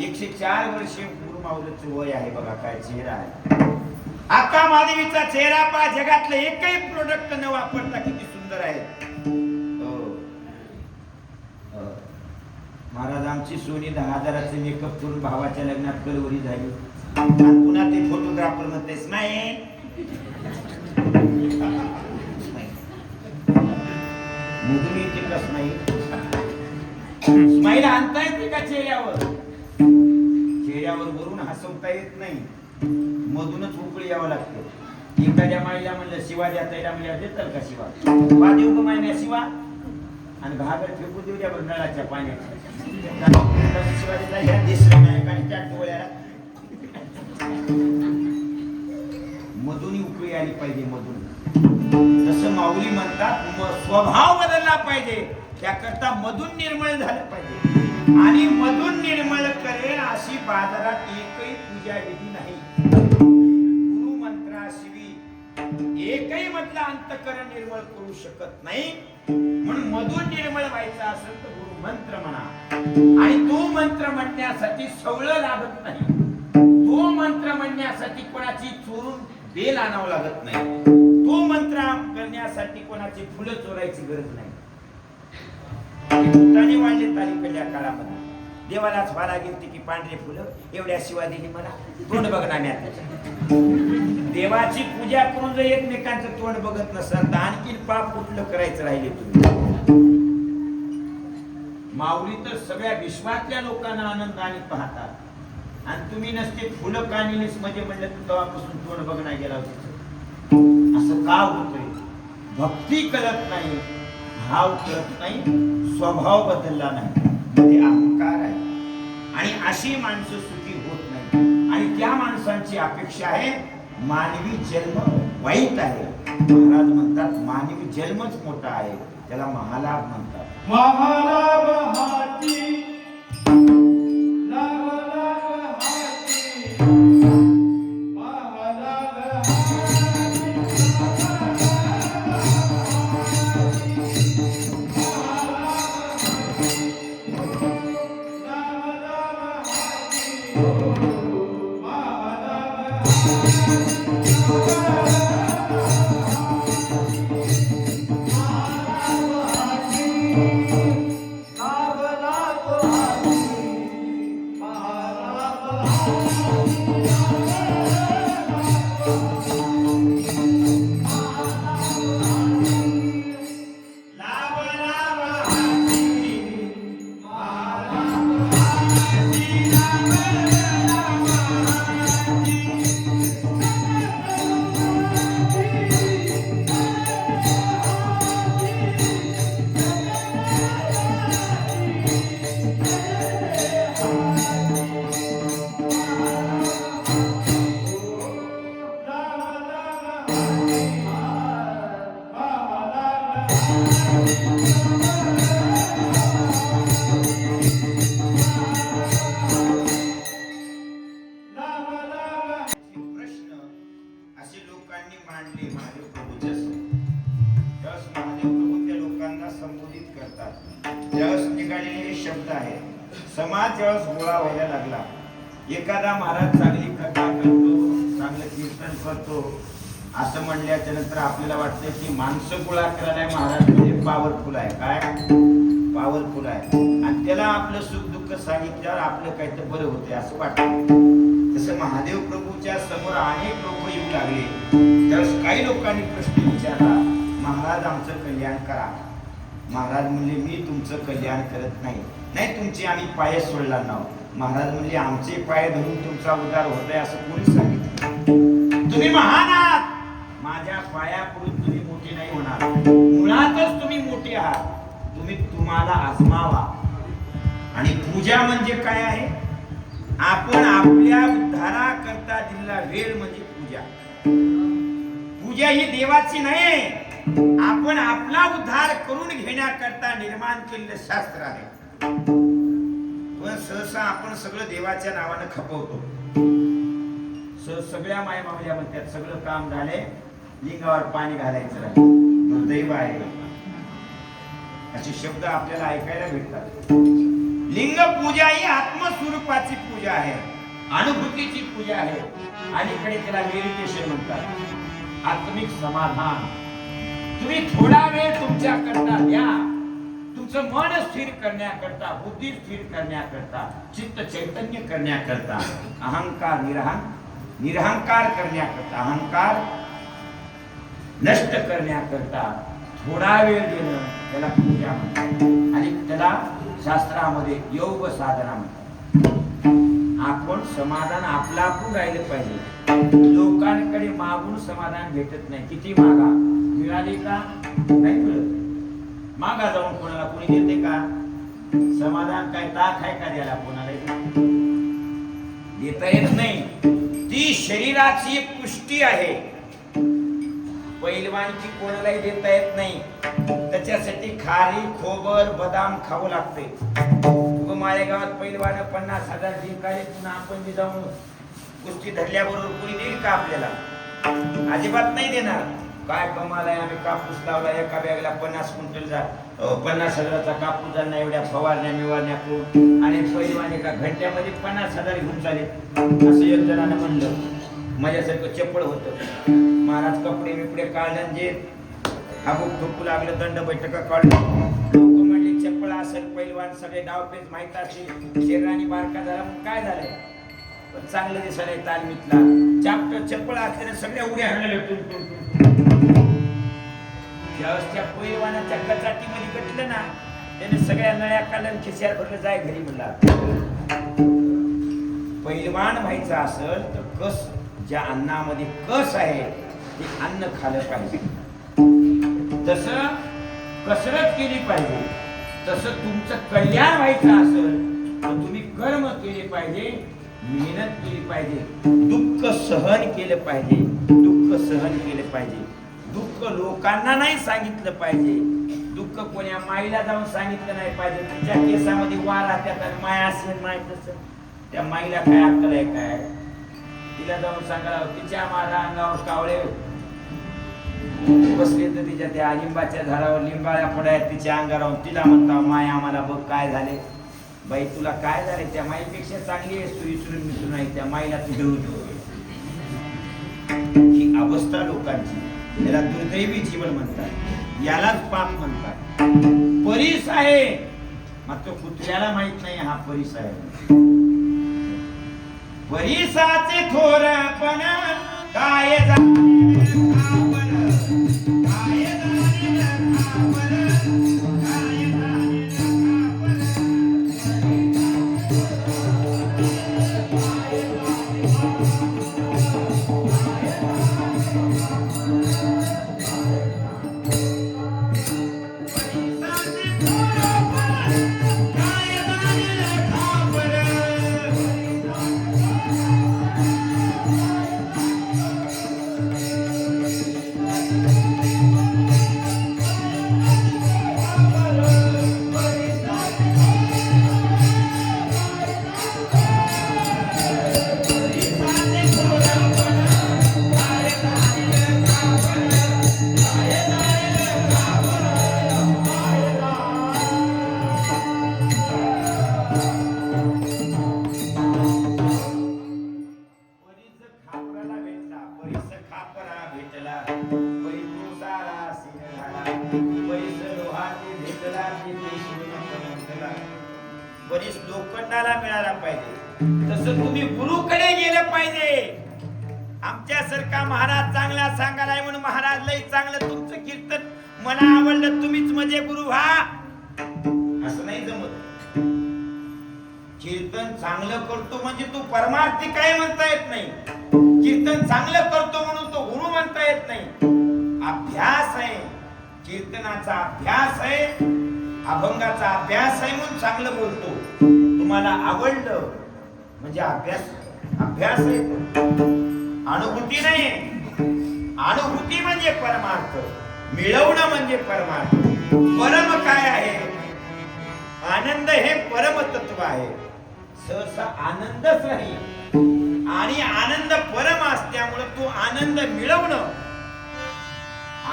104 वर्षे गुरु माऊलीचं वय आहे. बघा काय चेहरा आहे. अक्का महादेवीचा चेहरा पहा. जगातलं एकही प्रोडक्ट न वापरता किती सुंदर आहे. महाराज आमची सोनी 10,000चं मेकअप करून भावाच्या लग्नात कलवरी झाली. आणि पुन्हा ते फोटोग्राफर म्हणते स्माईल. मुदुनी येते का स्माईल? स्माईल आणता येते का चेहऱ्यावर? चेहऱ्यावर वरून हसवता येत नाही, मधूनच उकळी यावं लागतं. एखाद्या माईला म्हणलं शिवा द्या, त्याला म्हणजे देताल का शिवा? वा देऊ का मायना शिवा? आणि घागर फेकू देऊ द्या बरं नळाच्या पाण्यात. शिवा देता ह्या दिसलं नाही आणि त्या डोळ्याला मधून उकळी आली पाहिजे. मधून जसं माऊली म्हणतात स्वभाव बदलला पाहिजे, त्याकरता मधून निर्मळ झालं पाहिजे. आणि मधून निर्मळ करेल अशी बाजारात एकही पूजा विधी नाही. गुरु मंत्राशिवी एकही मधला अंतकरण निर्मळ करू शकत नाही. म्हणून मधून निर्मळ व्हायचं असेल तर गुरु मंत्र म्हणा. आणि तो मंत्र म्हणण्यासाठी सवळं लागत नाही. तो मंत्र म्हणण्यासाठी कोणाची चोरून बेल आणावं लागत नाही. तो मंत्र करण्यासाठी कोणाची फुलं चोरायची गरज नाही. भूताने वाढले तालीकडल्या काळामध्ये देवालाच व्हायला गेलती की पांढरे फुलं एवढ्या शिवाजीने मला तोंड बघण्यात. देवाची पूजा करून जर एकमेकांचं तोंड बघत नसेल तर आणखी पाप कुठलं करायचं राहिले तुम्ही. माऊली तर सगळ्या विश्वातल्या लोकांना आनंदाने पाहतात आणि तुम्ही नसते फुलं कानिलीस म्हणजे म्हणलं तू तेव्हापासून तोंड बघणार गेला होता. असं का होतंय? भक्ती कळत नाही, भाव कळत नाही, स्वभाव बदलला नाही, ते अहंकार आहे. आणि अशी माणसं सुखी होत नाही. आणि त्या माणसांची अपेक्षा आहे मानवी जन्म वाईट आहे. महाराज म्हणतात मानवी जन्मच मोठा आहे, त्याला महालाभ म्हणतात. महालाभ हाती लाभ लाभ हाती महालाभ प्रश्न असे लोकांनी मांडले महादेव प्रभूच्या समोर. त्यावेळेस महादेव प्रभू त्या लोकांना संबोधित करतात. त्यावेळेस निघालेले हे शब्द आहेत. समाज ज्यावेळेस गोळा व्हायला लागला, एखादा महाराज चांगली कथा करतो, चांगलं कीर्तन करतो असं म्हणल्याच्या नंतर आपल्याला वाटतं की माणसं गोळा करायला महाराज म्हणजे पॉवरफुल आहे. काय पॉवरफुल आहे आणि त्याला आपलं सुख दुःख सांगितल्यावर आपलं काही तर बरं होते असं वाटतं. तसं महादेव प्रभूच्या समोर अनेक लोक येऊ लागले. त्यावेळेस काही लोकांनी प्रश्न विचारला, महाराज आमचं कल्याण करा. महाराज म्हणले मी तुमचं कल्याण करत नाही. नाही तुमचे आम्ही पाय सोडला नाव. महाराज म्हणले आमचे पाय धरून तुमचा उद्धार होत आहे असं कोणी सांगितलं? तुम्ही महान आहात, माझ्या पायापुढून तुम्ही मोठे नाही होणार. मुळातच तुम्ही मोठे आहात. तुम्ही तुम्हाला आजमावा. आणि पूजा म्हणजे काय आहे? आपण आपल्या उद्धाराकरता दिलेला वेळ म्हणजे पूजा. पूजा ही देवाची नाही, आपण आपला उद्धार करून घेण्याकरता निर्माण केलेलं शास्त्र आहे. पण सहसा आपण सगळं देवाच्या नावानं खपवतो. सगळ्या मायमावल्या म्हणतात सगळं काम झाले, लिंगावर पाणी घालायचं राहिलं, दुर्दैव आहे. असे शब्द आपल्याला ऐकायला भेटतात. लिंग पूजा ही आत्मस्वरूपाची पूजा आहे, अनुभूतीची पूजा आहे. अलीकडे त्याला मेडिटेशन म्हणतात, आत्मिक समाधान. तुम्ही थोडा वेळ तुमच्याकरता द्या, तुमचं मन स्थिर करण्याकरता, बुद्धी स्थिर करण्याकरता, चित्त चैतन्य करण्याकरता, अहंकार निरहंकार करण्याकरता, अहंकार नष्ट करण्याकरता थोडा वेळ देणं त्याला पूजा म्हणतात. आणि त्याला शास्त्रामध्ये योग साधना म्हणतात. आपण समाधान आपलं आपण राहिलं पाहिजे. लोकांकडे मागून समाधान भेटत नाही. किती मागा, मिळाली का नाही मिळत. मागा जाऊन कोणाला कोणी देते का? समाधान काय ताक आहे का द्यायला? कोणाला देता येत नाही. ती शरीराची एक पुष्टी आहे. पहिलवानची कोणालाही देता येत नाही. त्याच्यासाठी खारी खोबर बदाम खावं लागते. माळेगावात पहिलवान 50,000 जिंकाले, पुन्हा आपण बी जाऊन कुस्ती धरल्याबरोबर कोणी देईल का आपल्याला? अजिबात नाही देणार. काय कमाल आहे, आम्ही कापूस लावला, एका बॅगला 50 क्विंटल 50,000चा कापूस झाला, एवढ्या फवारण्या मिवारण्या करून, आणि पहिलवान एका घंट्यामध्ये 50,000 घेऊन चालेल असं एक जणांना म्हणलं. माझ्यासारखं चप्पळ होतं. महाराज कपडे बिपडे काढलं, जे हाबूक ठोकू लागलं, दंड बैठका काढलं. लोक म्हणले चप्पळ असेल, पहिलवान सगळे डावपेच माहित असेल, शरीराने बारका झाला. मग काय झालंय? पण चांगलं दिसायला तालमीतला चाप्टर चप्पळ असल्याने सगळ्या उड्या हरलेल्या. ज्यावेळेस त्या पहिलवानाच्या कचाटीमध्ये गटलं ना, त्याने सगळ्या नळ्या काढल्या खिशात भरलं जाय घरी म्हणला. पैलवान व्हायचं असेल तर कस ज्या अन्नामध्ये कस आहे ते अन्न खाल्लं पाहिजे. जसं कसरत केली पाहिजे तसं तुमचं कल्याण व्हायचं असेल तर तुम्ही कर्म केले पाहिजे, मेहनत केली पाहिजे, दुःख सहन केलं पाहिजे, दुःख सहन केलं पाहिजे. दुःख लोकांना नाही सांगितलं पाहिजे, दुःख कोण्या माईला जाऊन सांगितलं नाही पाहिजे. तिच्या केसामध्ये वार राहत्यात आणि माय असेल माय तसं त्या माईला काय अक्कल आहे काय? तिला जाऊन सांगायला तिच्या माझ्या अंगावर कावळे बसले तर तिच्या त्या लिंबाच्या झाडावर लिंबाळ्या पडायत तिच्या अंगावर, तिला म्हणता माय आम्हाला बघ काय झाले. बाई तुला काय झाले? त्या माईपेक्षा चांगली आहे तू, विसरून मिसरून नाही त्या माईला तू घेऊन. ही अवस्था लोकांची, याला दुर्दैवी जीवन म्हणतात, यालाच पाप म्हणतात. परीस आहे मात्र कुत्र्याला माहित नाही हा परीस आहे. परीसाचे थोरपण काय बरीच लोखंडाला मिळाला पाहिजे. तसं तुम्ही गुरुकडे गेलं पाहिजे. आमच्यासारखा महाराज चांगला सांगायला म्हणून महाराज लई चांगलं तुमचं कीर्तन मला आवडलं तुम्हीच म्हणजे गुरु व्हा असं नाही जमत. कीर्तन चांगलं करतो म्हणजे तू परमार्थी काय म्हणता येत नाही. कीर्तन चांगलं करतो म्हणून तो गुरु म्हणता येत नाही. अभ्यास आहे, कीर्तनाचा अभ्यास आहे, अभंगाचा अभ्यास आहे म्हणून चांगलं बोलतो. तुम्हाला आवडलं म्हणजे अभ्यास आहे, अनुभूती नाही. अनुभूती म्हणजे परमार्थ, मिळवणं म्हणजे परमार्थ. परम काय आहे? आनंद हे परम तत्व आहे. सहसा आनंदच नाही आणि आनंद परम असल्यामुळे तो आनंद मिळवणं,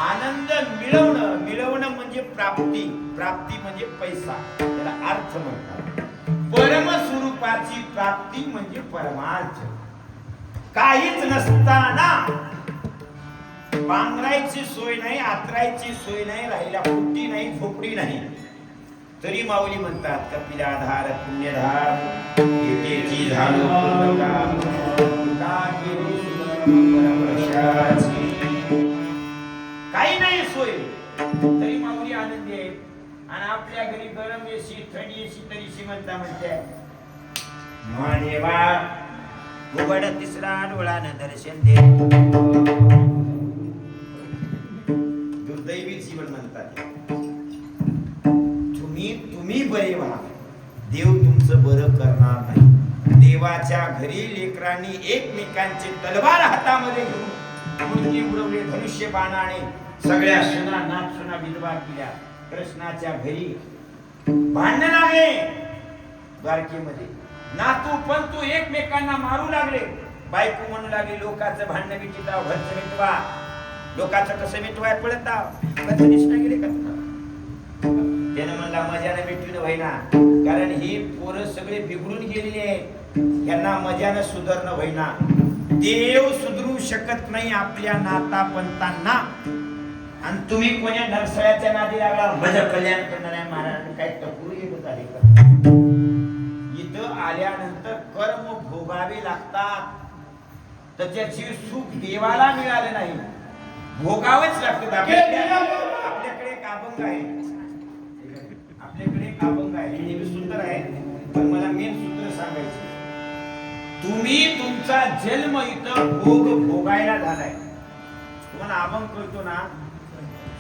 आनंद मिळवणं म्हणजे प्राप्ती, प्राप्ती म्हणजे पैसा, त्याला अर्थ म्हणतात. परम स्वरूपाची प्राप्ती म्हणजे परमार्थ. काहीच नसताना पांघरायची सोय नाही, आतरायची सोय नाही, राहिला फुटी नाही, झोपडी नाही, तरी माऊली म्हणतात कपिलाधार पुण्यधार येतेची झालो काही नाही सोय तरी माऊली आनंदी आहे. आणि आपल्या घरी गरम एसी थंडी एसी तरी श्रीमंता म्हणते महादेवा उघड तिसरा डोळानं दर्शन दे. दुर्दैवी जीवन म्हणतात. तुम्ही बरे व्हा, देव तुमचं बरं करणार नाही. देवाच्या घरी लेकरांनी एकमेकांचे तलवार हातामध्ये घेऊन मूर्ती उडवले, धनुष्य बाणाने सगळ्या सुना नाचुना विधवा केल्या. कृष्णाच्या घरी भांडण लागले, द्वारकेमध्ये नातू पंतू एकमेकांना मारू लागले. बायको म्हणू लागली लोकांचं भांडण मिटवा, घरचं मिटवा. लोकांचं कसं मिटवाय पळत कसं दिसणं गेले का तुला? त्यानं म्हणला मजानं मिटून व्हायना, कारण ही पोरं सगळे बिघडून गेलेली आहेत, यांना मजानं सुधारणं व्हायना. देव सुधरू शकत नाही आपल्या नाता पंतांना. आणि तुम्ही कोण्या ढगसळ्याच्या नादी लागला माझं कल्याण करणाऱ्या महाराजांनी काय टपूर येत आले का? इथं आल्यानंतर कर्म भोगावे लागतात, तर त्याची सुख देवाला मिळाले नाही, भोगावेच लागतात. आपल्याकडे एक अभंग आहे, आपल्याकडे एक अभंग आहे, हे बी सुंदर आहे, पण मला मेन सूत्र सांगायचं. तुम्ही तुमचा जन्म इथं भोग भोगायला झालाय. तुम्हाला अभंग कळतो ना,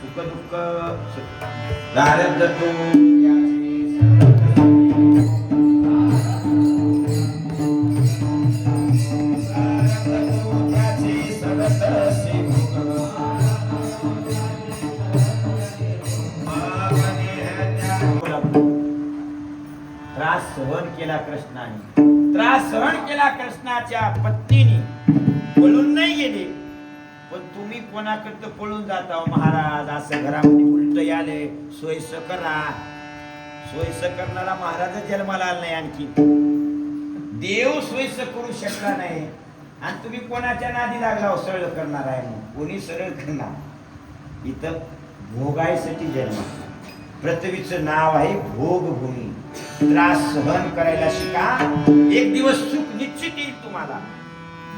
सुख दुःख दारद तो त्रास सहन केला कृष्णाने. त्रास सहन केला कृष्णाच्या पत्नीने. पळून नाही गेले, पण तुम्ही कोणाकडे पळून जाता हो महाराज? असं घरामध्ये उलट आले, सोयीस करा. सोयीस करणारा महाराज जन्माला आला नाही. आणखी देव सोयीस करू शकला नाही, आणि तुम्ही कोणाच्या नादी लागला? सरळ करणार आहे, मग कोणी सरळ करणार? इथं भोगायसाठी जन्म. पृथ्वीचं नाव आहे भोगभूमी. त्रास सहन करायला शिका. एक दिवस सुख निश्चित येईल तुम्हाला.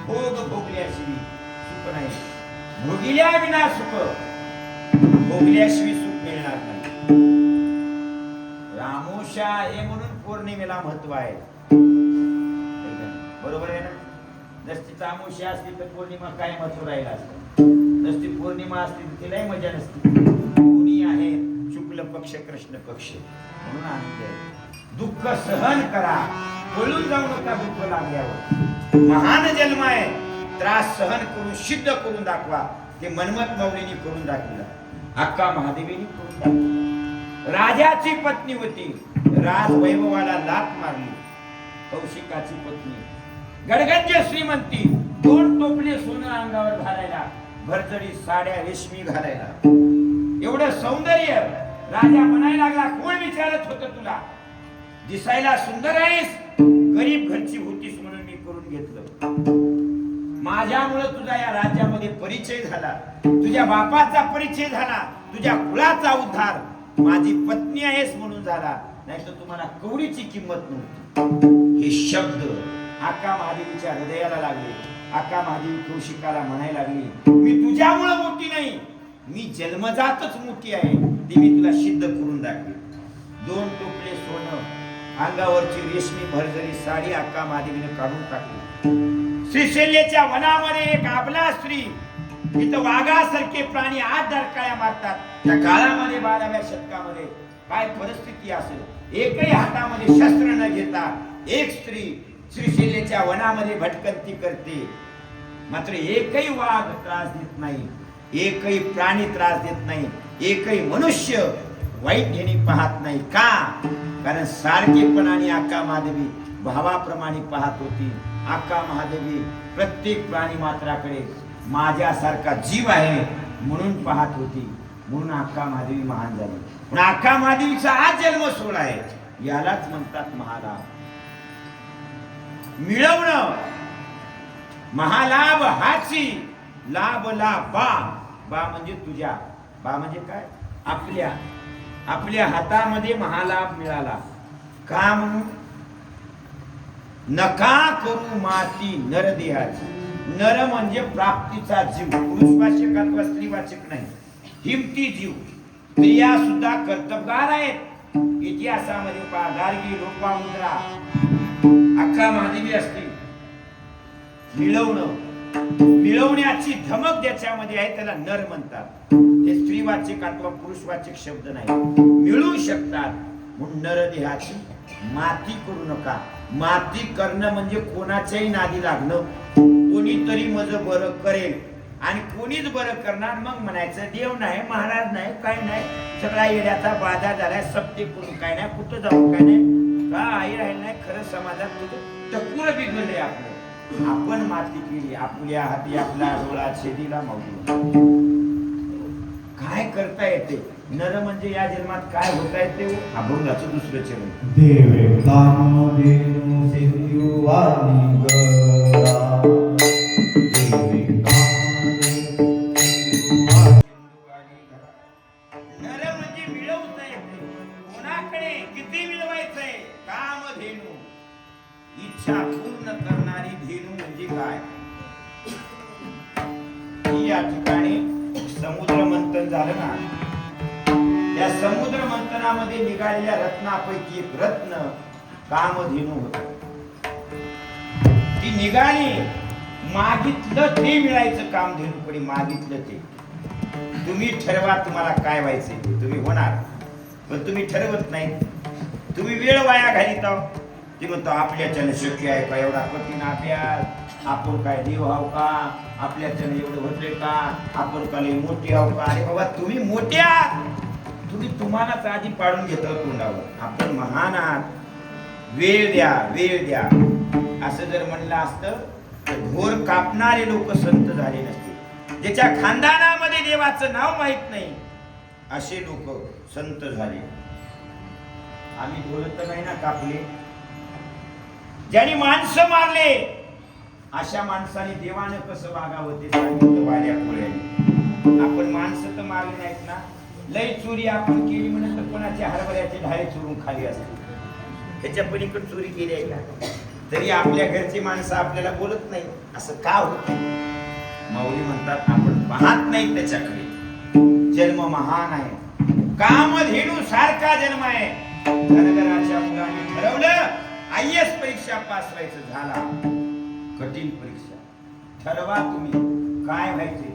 भोग भोगल्याशिवाय सुख नाही. भोगिल्या विना सुख, भोगल्याशिवाय सुख मिळणार नाही. रामोशा आहे म्हणून पौर्णिमेला महत्व आहे. बरोबर आहे ना? नसती तामोशा असती तर पौर्णिमा काय महत्व राहिला असतं. नसती पौर्णिमा असती तर तिलाही मजा नसती. दोन्ही आहे, शुक्ल पक्ष कृष्ण पक्ष. म्हणून आनंद आहे. दुःख सहन करा, पळून जाऊ नका दुःख लागल्यावर. महान जन्म आहे. त्रास सहन करून सिद्ध करून दाखवा. ते मनमत मौलीने करून दाखवलं, अक्का महादेवीने करून दाखवलं. राजाची पत्नी होती, राज वैभवाला लाथ मारली. कौशिकाची पत्नी गडगंज श्रीमंती, 2 टोपले सोनं अंगावर घालायला, भरजरी साड्या रेशमी घालायला. एवढं सौंदर्य. राजा म्हणायला लागला, कोण विचारत होतं तुला? दिसायला सुंदर आहेस, गरीब घरची होतीस म्हणून मी करून घेतलं. माझ्यामुळे तुझा या राज्यामध्ये परिचय झाला, तुझ्या बापाचा परिचय झाला, तुझ्या कुळाचा उद्धार माझी पत्नी आहेस म्हणून झाला. नाही तर तुम्हाला कवडीची किंमत नव्हती. हे शब्द आका महादेवीच्या हृदयाला लागले. आका महादेवी कौशिकाला म्हणायला लागली, मी तुझ्यामुळे मोठी नाही, मी जन्मजातच मोठी आहे. ते मी तुला सिद्ध करून दाखवे. 2 टोपले सोनं, अंगावरची रेशमी भरजरी साडी आका महादेवीने काढून टाकली. श्रीशैल्याच्या वनामध्ये एक आबला स्त्री, इथं वाघासारखे प्राणी आत डरकाळ्या मारतात. त्या काळामध्ये 12व्या शतकामध्ये काय परिस्थिती असेल. एकही हातामध्ये शस्त्र न घेता एक स्त्री श्रीशैल्याच्या वनामध्ये भटकंती करते. मात्र एकही वाघ त्रास देत नाही, एकही प्राणी त्रास देत नाही, एकही मनुष्य वाईट घेणे पाहत नाही. का? कारण सारखेपणाने आका महादेवी भावाप्रमाणे पाहत होती. आका महादेवी प्रत्येक प्राणी मात्राकडे माझ्यासारखा जीव आहे म्हणून पाहत होती. म्हणून आका महादेवी महान झाली. पण आका महादेवीचा हा जन्म सोहळा आहे. यालाच म्हणतात महालाभ. मिळवणं महालाभ हाची, लाभ ला बा. बा म्हणजे तुझ्या, बा म्हणजे काय? आपल्या. आपल्या हातामध्ये महालाभ मिळाला. का म्हणून? नका करू माती नरदेहाची. नर म्हणजे प्राप्तीचा जीव. पुरुषवाचक अथवा स्त्रीवाचक नाही, हिमती जीव. स्त्रिया सुद्धा कर्तबगार आहेत. इतिहासामध्ये पहा, गार्गी, लोपामुद्रा, अक्का महादेवी असते. मिळवणं, मिळवण्याची धमक ज्याच्यामध्ये आहे त्याला नर म्हणतात. ते स्त्रीवाचक अथवा पुरुषवाचक शब्द नाही. मिळू शकतात म्हणून नरदेहाची माती करू नका. माती करणं म्हणजे कोणाच्याही नादी लागणं. कोणीतरी माझं बरं करेल आणि कोणीच बरं करणार, मग म्हणायचं देव नाही, महाराज नाही, काय नाही, सगळा येड्याचा बाजार झालाय, सप्ते करून काय नाही, कुठं जाऊन काय नाही, का आई राहील नाही. खरं समाजात तुझं टक्कुर बिघडलंय आपलं. आपण माती केली, आपल्या हाती आपला डोळा छेदीला मावली. काय करता येते? नर म्हणजे या जन्मात काय होता येते? अभंगाचं दुसरं चरण. देवे कामधेनु सिंधुवाणी गरा. देवे कामधेनु सिंधुवाणी गरा. नर म्हणजे मिळवता येते. कोणाकडे किती मिळवायचंय? कामधेनु, इच्छा पूर्ण करणारी धेनू म्हणजे काय? या ठिकाणी समुद्र मंथन झालं ना, त्या समुद्र मंथनामध्ये निघालेल्या रत्नापैकी एक रत्न कामधेनू होता. ती निघाली, मागितलं ते मिळायचं. कामधेनूकडे मागितलं ते. तुम्ही ठरवा तुम्हाला काय व्हायचंय, तुम्ही होणार, पण तुम्ही ठरवत नाही. तुम्ही वेळ वाया घालीत आहो. ती म्हणतो आपल्याच्यानं शक्य आहे का एवढा कठीण अभ्यास, आपण काय देव आहो का, आपल्याच्यानं एवढं होते का, आपण का लई मोठे आहो का. अरे बाबा तुम्ही मोठे आहात, तुम्ही तुम्हालाच आधी पाडून घेतो तोंडावर. आपण महान आहात, वेळ द्या, वेळ द्या असं जर म्हणलं असतं तर घोर कापणारे लोक संत झाले नसते. ज्याच्या खानदानामध्ये देवाचं नाव माहित नाही असे लोक संत झाले. आम्ही ढोल तर नाही ना कापले. ज्यांनी माणसं मारले अशा माणसाने देवानं कसं वागावं ते सांगितलं वाऱ्या कोळ्याने. आपण माणसं तर मारली नाहीत ना. लय चोरी आपण केली म्हणत तर कोणाच्या हरभऱ्याचे ढाळे चोरून खाली असते. ह्याच्या पलीकडे चोरी केली आहे का, तरी आपल्या घरची माणसं आपल्याला बोलत नाही. असं का होत? माऊली म्हणतात आपण पाहत नाही त्याच्याकडे. जन्म महान आहे, कामधेनू सारखा जन्म आहे. धनगराच्या मुलाने ठरवलं IAS परीक्षा पास व्हायचं. झाला कठीण परीक्षा. ठरवा तुम्ही काय व्हायचे,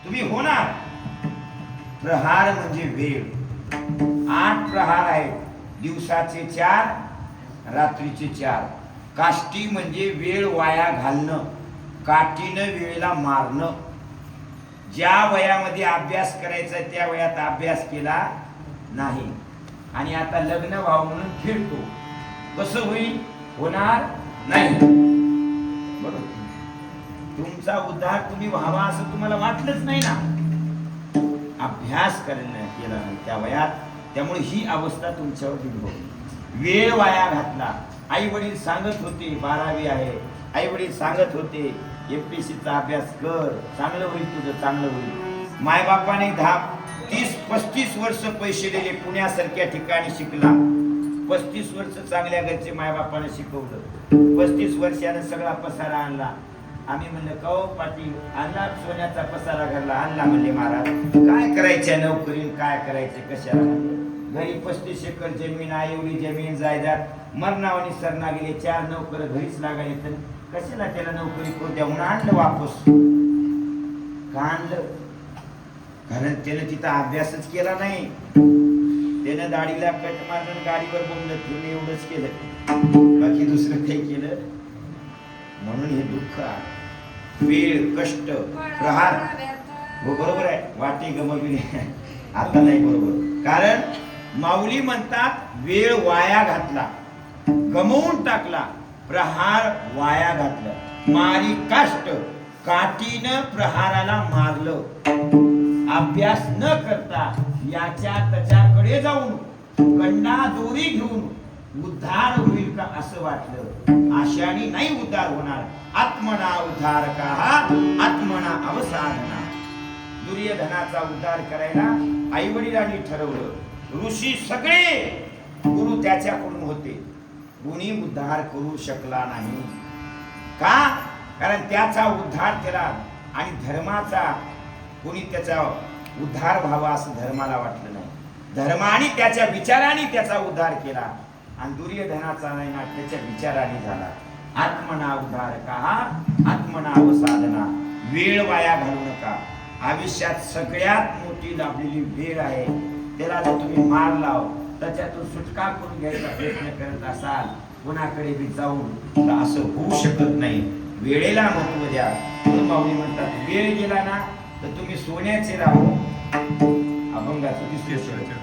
तुम्ही होणार. प्रहार म्हणजे वेळ. 8 प्रहार आहेत, दिवसाचे 4, रात्रीचे 4. काष्टी म्हणजे वेळ वाया घालणं, काठीनं वेळेला मारणं. ज्या वयामध्ये अभ्यास करायचा त्या वयात अभ्यास केला नाही आणि आता लग्न व्हावं म्हणून फिरतो, कसं होईल? होणार नाही. बरोबर. तुमचा उद्धार तुम्ही व्हावा असं तुम्हाला वाटलंच नाही ना, अभ्यास केला नाही त्या वयात. त्यामुळे ही अवस्था तुमच्यावर उद्भवली. वेळ वाया घातला. आई वडील सांगत होते 12वी आहे, आई वडील सांगत होते MPSCचा अभ्यास कर, चांगलं होईल तुझं, चांगलं होईल. मायबापाने 30-35 वर्ष पैसे दिले, पुण्यासारख्या ठिकाणी शिकला. 35 वर्ष चांगल्या घरचे मायबापाने शिकवलं. 35 वर्षानं सगळा पसारा आणला. आम्ही म्हणलं कहो पाटील आणला सोन्याचा पसारा घरला आणला. म्हणले महाराज काय करायच्या नोकरी, काय करायचे कशाला. घरी 35 एकर जमीन आहे, एवढी जमीन जायदाद मरणावानी सरना गेले. 4 नोकर घरीच लागायले, तर कशाला त्याला नोकरी करू द्या म्हणून आणलं वापस. का आणलं? कारण त्यानं तिथं अभ्यासच केला नाही. त्यानं दाढीला कट मारून गाडीवर बोंबलं फिरून एवढंच केलं, बाकी दुसरं काही केलं. म्हणून हे दुःख आहे. वेळ, कष्ट, प्रहार. हो बरोबर आहे, वाटे गमविले आता नाही बरोबर. कारण माऊली म्हणतात वेळ वाया घातला, गमवून टाकला, प्रहार वाया घातलं. मारी काष्ट, काठीनं प्रहाराला मारलं. अभ्यास न करता याच्या त्याच्याकडे जाऊन कंडा दोरी घेऊन उद्धार होईल का असं वाटलं. आशाने नाही उद्धार होणार. आत्मना उद्धार का आत्मना अवसाधना. दुर्योधनाचा उद्धार करायला आई वडिलांनी ठरवलं. ऋषी सगळे गुरु त्याच्याकडून होते, कोणी उद्धार करू शकला नाही. का? कारण त्याचा उद्धार केला आणि धर्माचा कोणी त्याचा उद्धार व्हावा असं धर्माला वाटलं नाही. धर्माने त्याच्या विचाराने त्याचा उद्धार केला आणि दुर्योधनाचा नाही ना त्याच्या विचाराने झाला. आत्मना उद्धार का आत्मना अवसाधना. वेळ वाया घालू नका. आयुष्यात सगळ्यात मोठी लाभलेली वेळ आहे. त्याला जर तुम्ही मार लाव, त्याच्यातून सुटका करून घ्यायचा प्रयत्न करत असाल कोणाकडे बी जाऊन, तर असं होऊ शकत नाही. वेळेला महत्व द्या. म्हणून माऊली म्हणतात वेळ गेला ना तर तुम्ही सोन्याचे राहू अभंगाचं दुसरे सोन्याचे.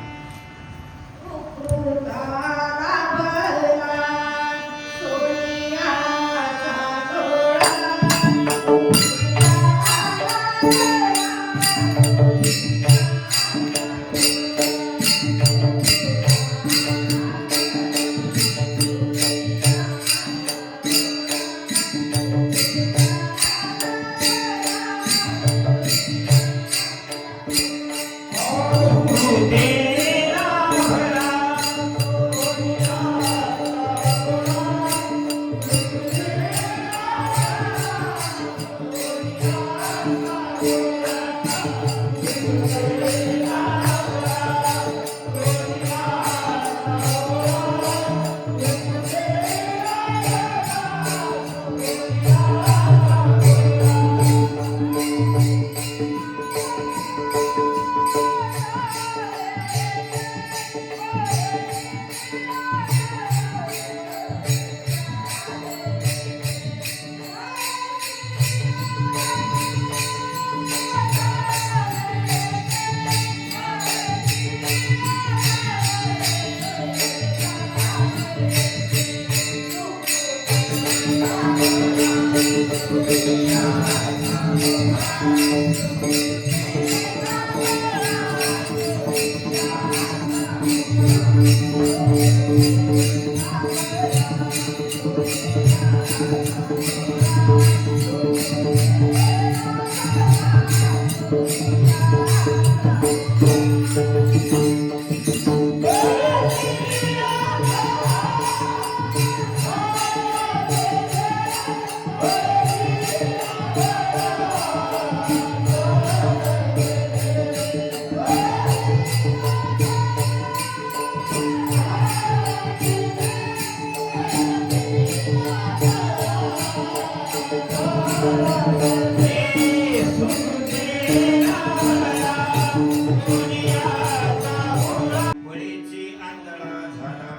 बळीची आंधळा झाला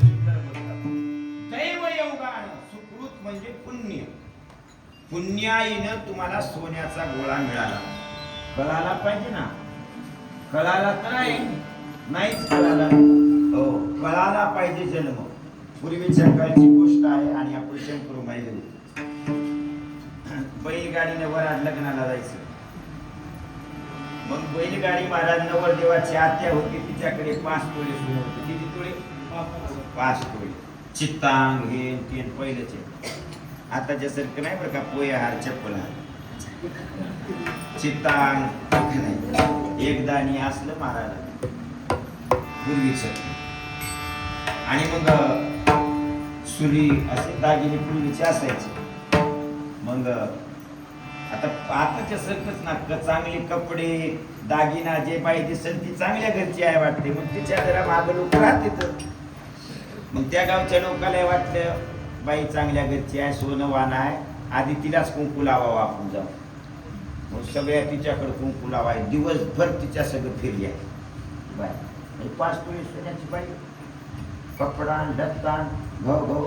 सुंदर बोलतात. दैव योगान सुकृत म्हणजे पुण्य. पुण्याईनं तुम्हाला सोन्याचा गोळा मिळाला. कळाला पाहिजे ना. कळाला तर आहे, नाहीच कळाला. हो, कळाला पाहिजे जन्म. पूर्वीच्या काळची गोष्ट आहे आणि आपण शंकरू माहिती बैलगाडीने वराड लग्नाला जायचं. मग बैलगाडी महाराज नवरदेवाची आत्या होती, तिच्याकडे 5 तोळे सोनं होते. किती तोळे? 5 तोळे. चित्तांग हे ते पहिलेच आहे. आताच्या सारखं नाही बरं का, पोहे हार चप्पल हार. चित्तांग नाही, एक दाणी असलं महाराज पूर्वीच. आणि मग सुरी असे दागिने पूर्वीचे असायचे. मग आताच्या सारखंच ना, चांगले कपडे दागिना जे बाई दिसेल ती चांगल्या घरची आहे वाटते. मग तिच्या जरा मागं लोक राहते. मग त्या गावच्या लोकांना वाटलं बाई चांगल्या घरची आहे, सोनं वाण आहे, आधी तिलाच कुंकू लावावं आपण जाऊ. मग सगळ्या तिच्याकडे कुंकू लावाय, दिवसभर तिच्या सगळं फिरली आहे बाय. 5 तोळे सोन्याची बाई, कपडा डत्तान घव घव.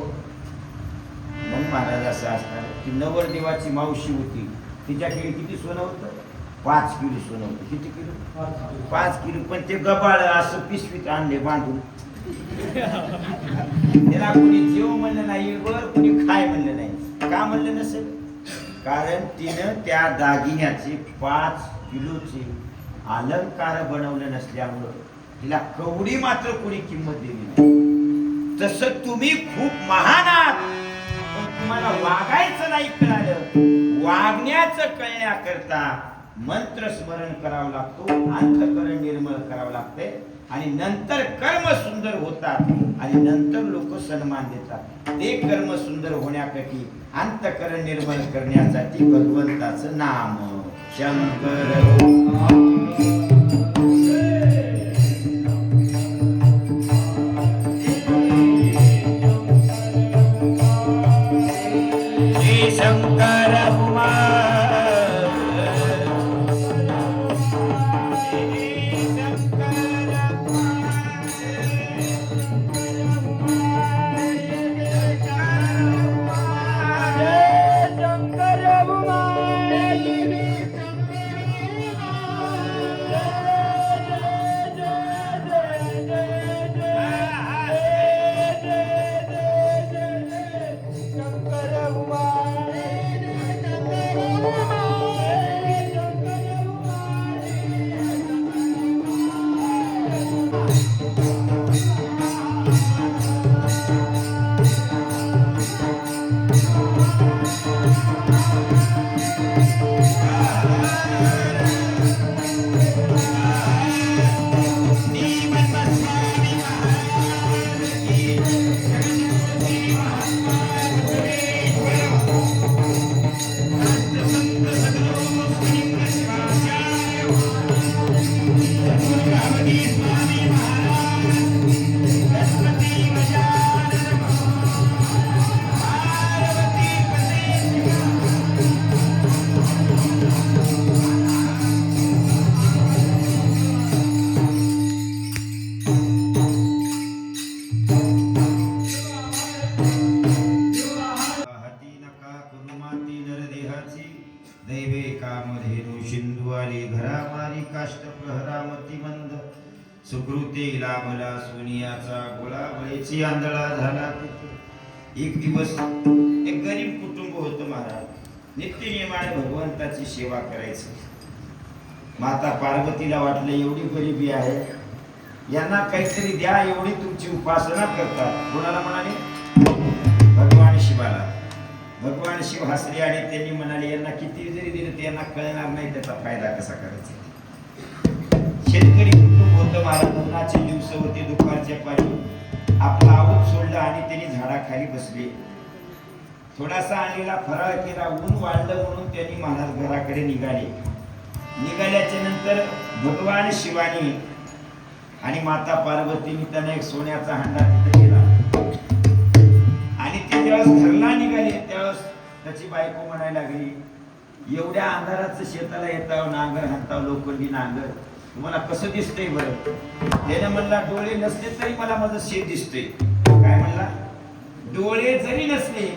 मग महाराज असं असणार की नवरदेवाची मावशी होती, तिच्याकडे किती सोनं होतं? 5 किलो सोनं होतं. किती किलो? 5 किलो. पण ते गबाळ असं पिशवीत आणले बांधून. त्याला कोणी जेव म्हणलं नाही, वर कोणी खाय म्हणलं नाही. का म्हणलं नसेल? कारण तिनं त्या दागिन्याचे 5 किलोचे अलंकार बनवले नसल्यामुळं तिला कवडी मात्र कोणी किंमत दिली नाही. तसं तुम्ही खूप महान आहात, पण तुम्हाला वागायचं नाही कळालं. वागण्याचं कळण्याकरता मंत्र स्मरण करावं लागतो, अंतःकरण निर्मळ करावं लागते आणि नंतर कर्म सुंदर होतात आणि नंतर लोक सन्मान देतात. ते कर्म सुंदर होण्यासाठी अंतःकरण निर्मळ करण्यासाठी भगवंताचं नाम शंकर. शंकर दैवे कामधेनु सिंधुवाली घरामारी काष्ट प्रहरामती मंद सुकृते लाभला सोनियाचा गोळा वळीची आंधळा झाला. एक दिवस एक गरीब कुटुंब होतं महाराज. नित्य नियमाने भगवंताची सेवा करायचं. माता पार्वतीला वाटलं एवढी गरिबी आहे यांना काहीतरी द्या एवढी तुमची उपासना करतात. कोणाला म्हणाले? भगवान शिवाला. भगवान शिव हसले आणि त्यांनी म्हणाले यांना किती जरी दिलं ते यांना कळणार नाही त्याचा फायदा कसा करायचा. शेतकरी कुटुंब होतं, महाराज उन्हाचे दिवस होते, दुपारच्या पाणी आपला आऊत सोडलं आणि त्यांनी झाडाखाली बसले. थोडासा आणलेला फराळ केला, ऊन वाढलं म्हणून त्यांनी महाराज घराकडे निघाले. निघाल्याच्या नंतर भगवान शिवानी आणि माता पार्वतीने त्यांना एक सोन्याचा हंडा तिथे केला आणि ते ज्यावेळेस घरला निघाले त्यावेळेस त्याची बायको म्हणायला लागली, एवढ्या अंधाराचं शेताला येताव, नांगर हाताव, लोखंडी नांगर, तुम्हाला कसं दिसतंय बरं? त्याने म्हणला, डोळे नसले तरी मला माझं शेत दिसतंय. काय म्हणला? डोळे जरी नसले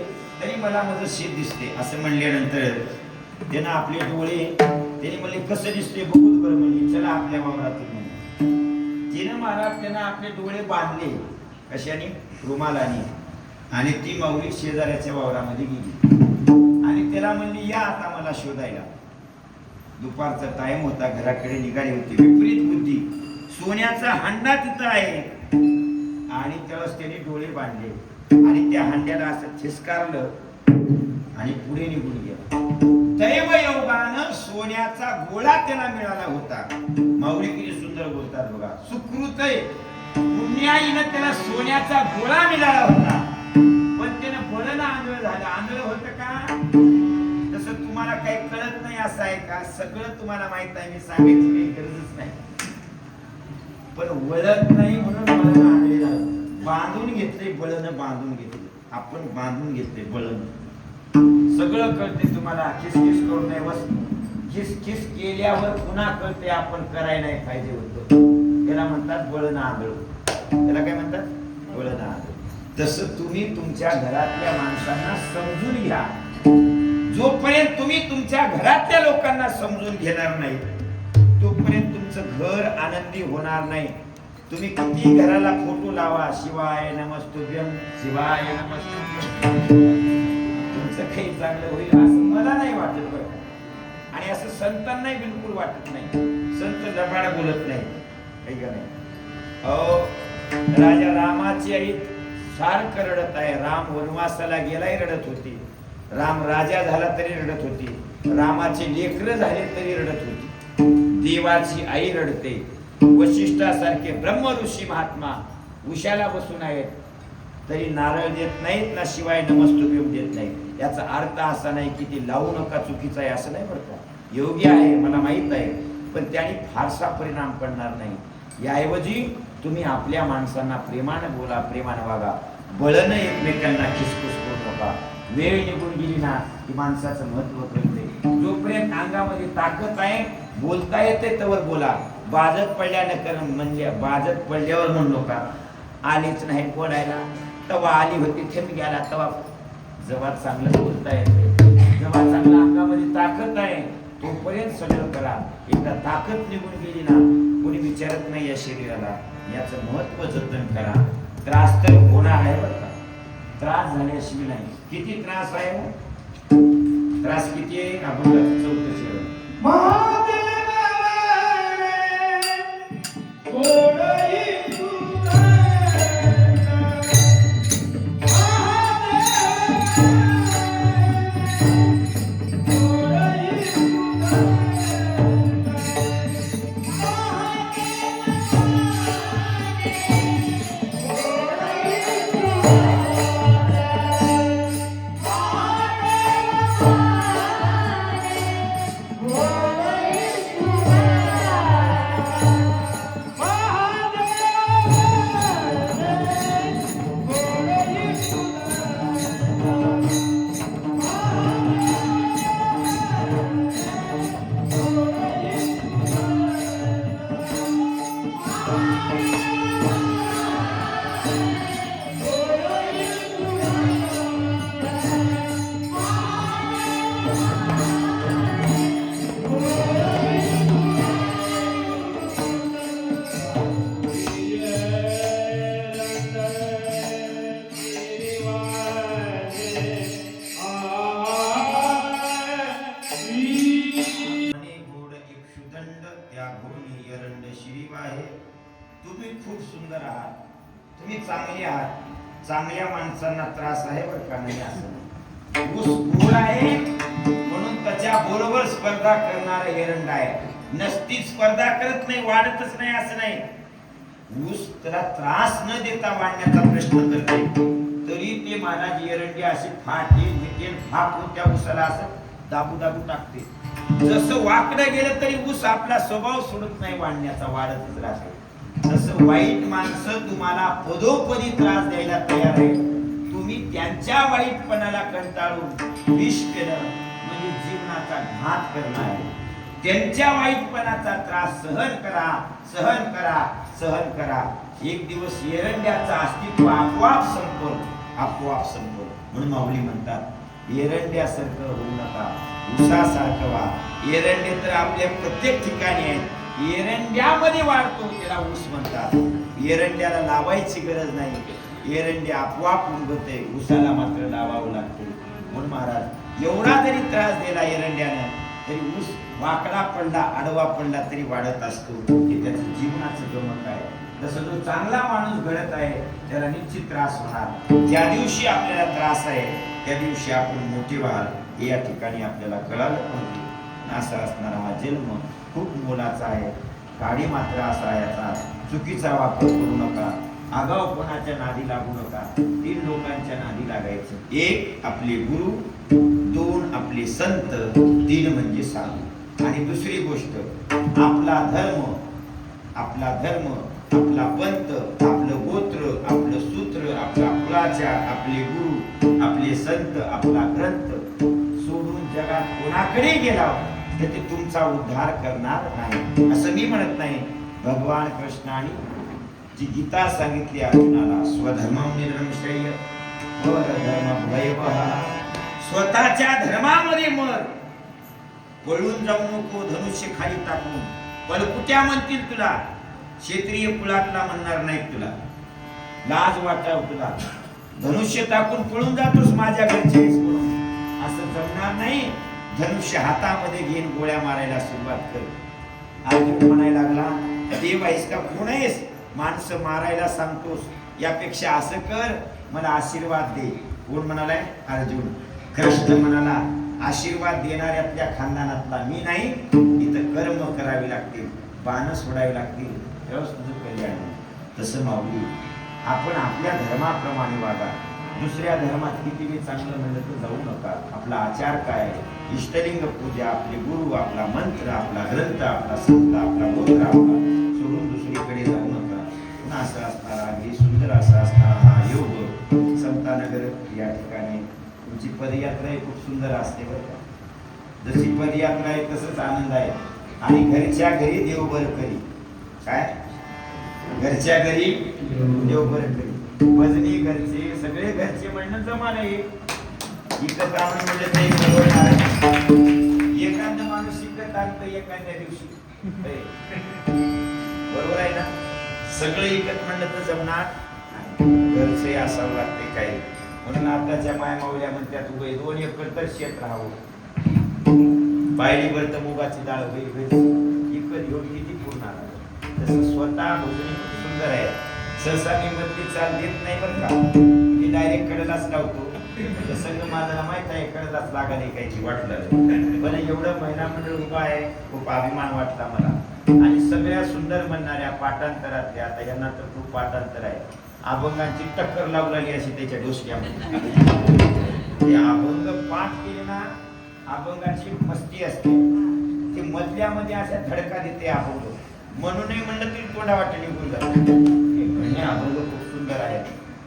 तरी मला माझं शेत दिसते. असं म्हणल्यानंतर त्यानं आपले डोळे त्याने म्हणले कसं दिसते बघूच बरं, म्हणजे चला आपल्या वावरातून. तिनं महाराज त्यांना आपले डोळे बांधले कशाने? रुमालाने. आणि ती माऊली शेजाऱ्याच्या वावरामध्ये गेली आणि त्याला म्हणली, या आता मला शोधायला. दुपारचा टाइम होता, घराकडे निघाली होती. विपरीत बुद्धी, सोन्याचा हंडा तिथं आहे आणि त्यावेळेस त्याने डोळे बांधले आणि त्या हंड्याला असं ठिसकारलं आणि पुढे निघून गेला. दैव योगानं सोन्याचा गोळा त्याला मिळाला होता. माऊली किती सुंदर बोलतात बघा. सुकृत पुण्याईनं त्याला सोन्याचा गोळा मिळाला होता, पण त्यानं बळनं आंधळ झालं. आंधळ होतं का? तसं तुम्हाला काही कळत नाही असं आहे का? सगळं तुम्हाला माहित आहे, मी सांगायची काही गरजच नाही. पण वळत नाही म्हणून बळनं आंधळे झालं. बांधून घेतले बळनं, बांधून घेतले आपण, बांधून घेतले बळनं. सगळं कळते तुम्हाला, खिसखिस करून नाही बस. खिसखिस केल्यावर पुन्हा कळते आपण करायला नाही पाहिजे होतं. त्याला म्हणतात बळनं आंधळ. त्याला काय म्हणतात? बळनं आंधळ. तसं तुम्ही तुमच्या घरातल्या माणसांना समजून घ्या. जोपर्यंत तुम्ही तुमच्या घरातल्या लोकांना समजून घेणार नाही तोपर्यंत तुमचं घर आनंदी होणार नाही. तुम्ही किती घराला फोटो लावा, शिवाय नमस्तुभ्यम, शिवाय नमस्तुभ्यम, तुमचं काही चांगलं होईल असं मला नाही वाटत बरं. आणि असं संतांनाही बिलकुल वाटत नाही. संत लबाड बोलत नाही, काही का नाही. अहो, राजा रामाची आई सारखं रडत आहे. राम वनवासाला गेलाही रडत होती, राम राजा झाला तरी रडत होती, रामाचे लेकरं झाले तरी रडत होती. देवाची आई रडते. वशिष्ठासारखे ब्रह्म ऋषी महात्मा उशाला बसून आहेत तरी नारळ देत नाहीत ना शिवाय नमस्तुभ्यम देत नाहीत. याचा अर्थ असा नाही की ती लावू नका चुकीचा आहे असं नाही बरं का. योग्य आहे, मला माहित आहे, पण त्याने फारसा परिणाम पडणार नाही. याऐवजी तुम्ही आपल्या माणसांना प्रेमानं बोला, प्रेमानं वागा. बळनं एकमेकांना खिसखुस करू नका. वेळ निघून गेली ना की माणसाचं महत्व कळते. जोपर्यंत अंगामध्ये ताकद आहे, बोलता येते तवर बोला. बाजत पडल्यानं कर, म्हणजे बाजत पडल्यावर म्हणू नका आलीच नाही बोलायला. तवा आली होती थेंब गेला तवा. जेव्हा चांगलं बोलता येते, जेव्हा चांगलं अंगामध्ये ताकद आहे तोपर्यंत सगळं करा. एकदा ताकद निघून गेली ना कोणी विचारत नाही या शरीराला. याचं महत्व जतन करा. त्रास तर होणार आहे बरं का, त्रास झाल्याशिवाय नाही. किती त्रास आहे? त्रास किती आहे? आपण 4थं शरण. Oh खूप सुंदर आहात, तुम्ही चांगले आहात, चांगल्या माणसांना त्रास आहे बरं का, नाही असं नाही. ऊस गोड आहे म्हणून त्याच्या बरोबर स्पर्धा करणारा एरंड आहे, नसती स्पर्धा करत नाही, वाढतच नाही असं नाही. ऊस त्याला त्रास न देता वाढण्याचा प्रश्न करते, तरी ते महाराज एरंडी असे फाकून त्या ऊसाला असं दाबू दाबू टाकते. जसं वाकडं गेलं तरी ऊस आपला स्वभाव सोडत नाही वाढण्याचा, वाढतच राहते. तसं वाईट माणसं तुम्हाला पदोपदी त्रास द्यायला तयार आहे, तुम्ही त्यांच्या वाईटपणाला कंटाळून विष केलं म्हणजे जीवनाचा घात करणार आहे. त्यांच्या वाईटपणाचा त्रास सहन करा, सहन करा, सहन करा. एक दिवस एरंड्याचं अस्तित्व आपोआप संपल, आपोआप संपल. म्हणून माऊली म्हणतात एरंड्यासारखं होऊ नका, ऊसासारखं व्हा. एरंडे तर आपल्या प्रत्येक ठिकाणी आहेत, एरंड्यामध्ये वाढतो त्याला ऊस म्हणतात. एरंड्याला लावायची गरज नाही, एरंडे आपोआप उगवते, ऊसाला मात्र लावावं लागते. म्हणून महाराज एवढा जरी त्रास दिला एरंड्यानं तरी ऊस वाकडा पडला, आडवा पडला तरी वाढत असतो. हे त्याचं जीवनाचं गमक आहे. जसं जो चांगला माणूस घडत आहे त्याला निश्चित त्रास होणार. ज्या दिवशी आपल्याला त्रास आहे त्या दिवशी आपण मोठे व्हाल हे या ठिकाणी आपल्याला कळालं पाहिजे. असा असणारा हा जन्म खूप मोलाचा आहे. गाडी मात्र असा याचा चुकीचा वापर करू नका, आगाऊपणाच्या नादी लागू नका. 3 लोकांच्या नादी लागायचं. 1 आपले गुरु, 2 आपले संत, 3 म्हणजे साधू. आणि दुसरी गोष्ट आपला धर्म, आपला धर्म, आपला पंथ, आपलं गोत्र, आपलं सूत्र, आपला कुलाचार, आपले गुरु, आपले संत, आपला ग्रंथ सोडून जगात कोणाकडे गेला तर ते तुमचा उद्धार करणार नाही. असं मी म्हणत नाही. भगवान कृष्णाने जी गीता सांगितली अर्जुनाला, स्वधर्मं निर्नश्यय परधर्म भयवः, स्वतःच्या धर्मामध्ये मर, पळून जाऊ नको, धनुष्य खाली टाकून. पलकुट्या म्हणतील तुला, क्षेत्रीय कुळातला म्हणणार नाही तुला, लाज वाटाव तुला, धनुष्य टाकून पळून जातोस माझ्या घरचे म्हणून, असं जमणार नाही. धनुष्य हातामध्ये घेऊन गोळ्या मारायला सुरुवात कर. अर्जुन म्हणायला लागला, देव आहेस का, कोण आहेस, माणसं मारायला सांगतोस, यापेक्षा असं कर, मला आशीर्वाद दे. कोण म्हणालाय? अर्जुन. कृष्ण म्हणाला, आशीर्वाद देणाऱ्यातल्या खानदानातला मी नाही, इथं कर्म करावी लागतील, बाण सोडावी लागतील, तेव्हाच तुझं कल्याण. तसं माऊली आपण आपल्या धर्माप्रमाणे वागा. दुसऱ्या धर्मात किती मी चांगलं म्हणलं तर जाऊ नका. आपला आचार काय, इष्टलिंग पूजा, आपले गुरु, आपला मंत्र, आपला ग्रंथ, आपला संत, आपला गोत्र आपला सोडून दुसरीकडे जाऊ नका. पुन्हा असं असणारा हे सुंदर असा असणारा हा योग समतानगर या ठिकाणी तुमची पदयात्रा ही खूप सुंदर असते बरं का. जशी पदयात्रा आहे तसंच आनंद आहे. आणि घरच्या घरी देवबर करी. काय? घरच्या घरी देवबर करी. भजनी घरचे, सगळे घरचे म्हणणं जमा नाही. इकडं ब्राह्मण म्हणजे ते परवडणार. एखादा माणूस इकडं आणतं एखाद्या दिवशी, बरोबर आहे ना. सगळं इकत म्हणलं तर जमणार. घरचे असावं लागते काही. म्हणून आताच्या माय माऊल्या म्हणतात 2 एकर तर शेत राहावं, पायरीवर तर मुगाची डाळ होईल, इकत घेऊन किती पुरणार. तसं स्वतः भजनी खूप सुंदर आहे. सहसा मी मधली चाल देत नाही बरं का, मी डायरेक्ट कडेलाच लावतो. सगळं माझ्याला माहित आहे कडेलाच लागायला ऐकायची वाटलं. पण एवढं महिला मंडळ उभा आहे, खूप अभिमान वाटला मला. आणि सगळ्या सुंदर म्हणणाऱ्या पाठांतरातल्या, आता यांना तर खूप पाठांतर आहे, अभंगांची टक्कर लावू लागली अशी त्याच्या डोसक्यामध्ये. ते अभंग पाठ केले ना, अभंगाची मस्ती असते, ते मधल्यामध्ये अशा धडका देते अभंग. म्हणूनही म्हणलं तरी तोंडा वाटते निघून जातो. अभंग खूप सुंदर आहे.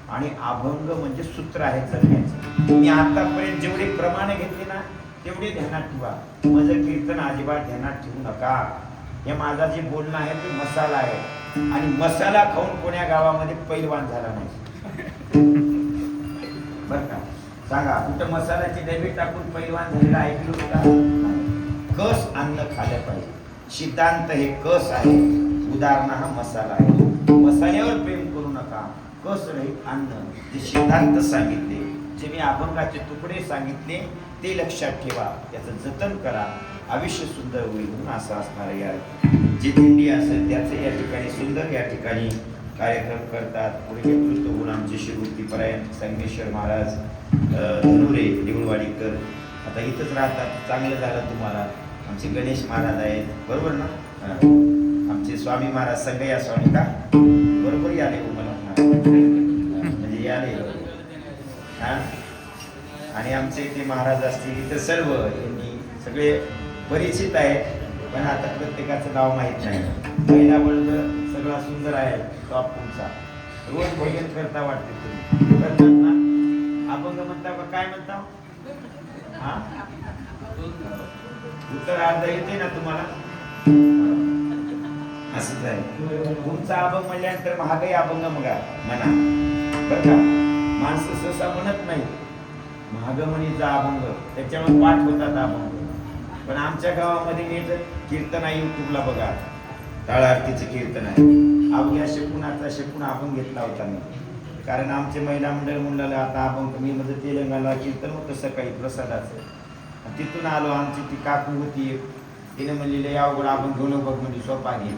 आणि अभंग म्हणजे सूत्र आहे जगण्याचे. मी आतापर्यंत जेवढे प्रमाणे घेतले ना तेवढे ध्यानात ठेवा. माझं कीर्तन अजिबात ध्यानात ठेवू नका. हे माझा जे बोलणं आहे ते मसाला आहे. आणि मसाला खाऊन कोण्या गावामध्ये पैलवान झाला नाही बर का. सांगा कुठं मसाल्याचे डबे टाकून पैलवान झालेला ऐकलं का? कस अन्न खाल्लं पाहिजे. सिद्धांत हे कस आहे, उदाहरण हा मसाला आहे. मसाल्यावर प्रेम करू नका. कस रहित अन्न जे सिद्धांत सांगितले, जे मी अभंगाचे तुकडे सांगितले ते लक्षात ठेवा, त्याचं जतन करा, आयुष्य सुंदर होईल. म्हणून असं असणार. या जे दिंडी असेल त्याचं या ठिकाणी सुंदर या ठिकाणी कार्यक्रम करतात. पुढे नेतृत्व होऊन आमचे शिवतीपरायण संगमेश्वर महाराज धनुरे देऊळवाडीकर आता इथंच राहतात. चांगलं झालं तुम्हाला. आमचे गणेश महाराज आहेत, बरोबर ना? आमचे स्वामी महाराज संगया स्वामी का बरोबर याले मला म्हणजे याले हा. आणि आमचे इथे महाराज असतील इतर सर्व यांनी सगळे परिचित आहेत, पण आता प्रत्येकाचं नाव माहीत नाही. पहिला वर्ग सगळा सुंदर आहे टॉप तुमचा. रोज भजन करता वाटते तुम्ही करतात ना? अभंग म्हणता का काय म्हणता? हा उत्तर अर्धा येते ना तुम्हाला? असंच आहे तुमचा अभंग म्हणल्यानंतर महागाई अभंग म्हणा बरं का. माणसं सहसा म्हणत नाही महागमणीचा अभंग, त्याच्यावर पाठ होतात अभंग. पण आमच्या गावामध्ये नीट कीर्तन आहे, युट्यूबला बघा, टाळ आरतीचे कीर्तन आहे. अवघ्या शकुनाचा शकून अभंग घेतला होता मी, कारण आमचे महिला मंडळ म्हणलं आता अभंग मी मध्ये तेलंगणाला कीर्तन होतं सकाळी प्रसादाचं. तिथून आलो, आमची ती काकू होती, तिने म्हणलेलं अवघड अभंग घेऊन बघ म्हणजे सोपा घे.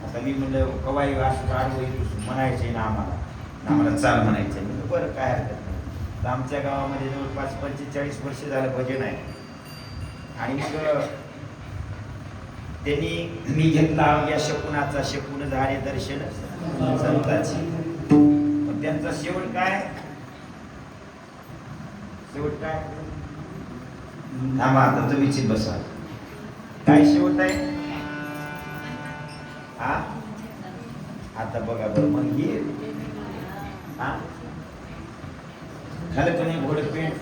आता मी म्हणलं कवाई असं आडवं म्हणायचे ना आम्हाला चाल म्हणायचे. म्हणजे बरं काय हरकत नाही. तर आमच्या गावामध्ये जवळपास 45 वर्ष झालं भजन आहे. आणि मग त्यांनी मी घेतला या शकुनाचा शकून झाले दर्शन संतांची. पण त्यांचा शेवट काय? शेवट काय? थांबा आता तुम्हीच बसा. काय शेवट आहे? हा आता बघा बरं मग हे हा झालं का नाही घोडपेट?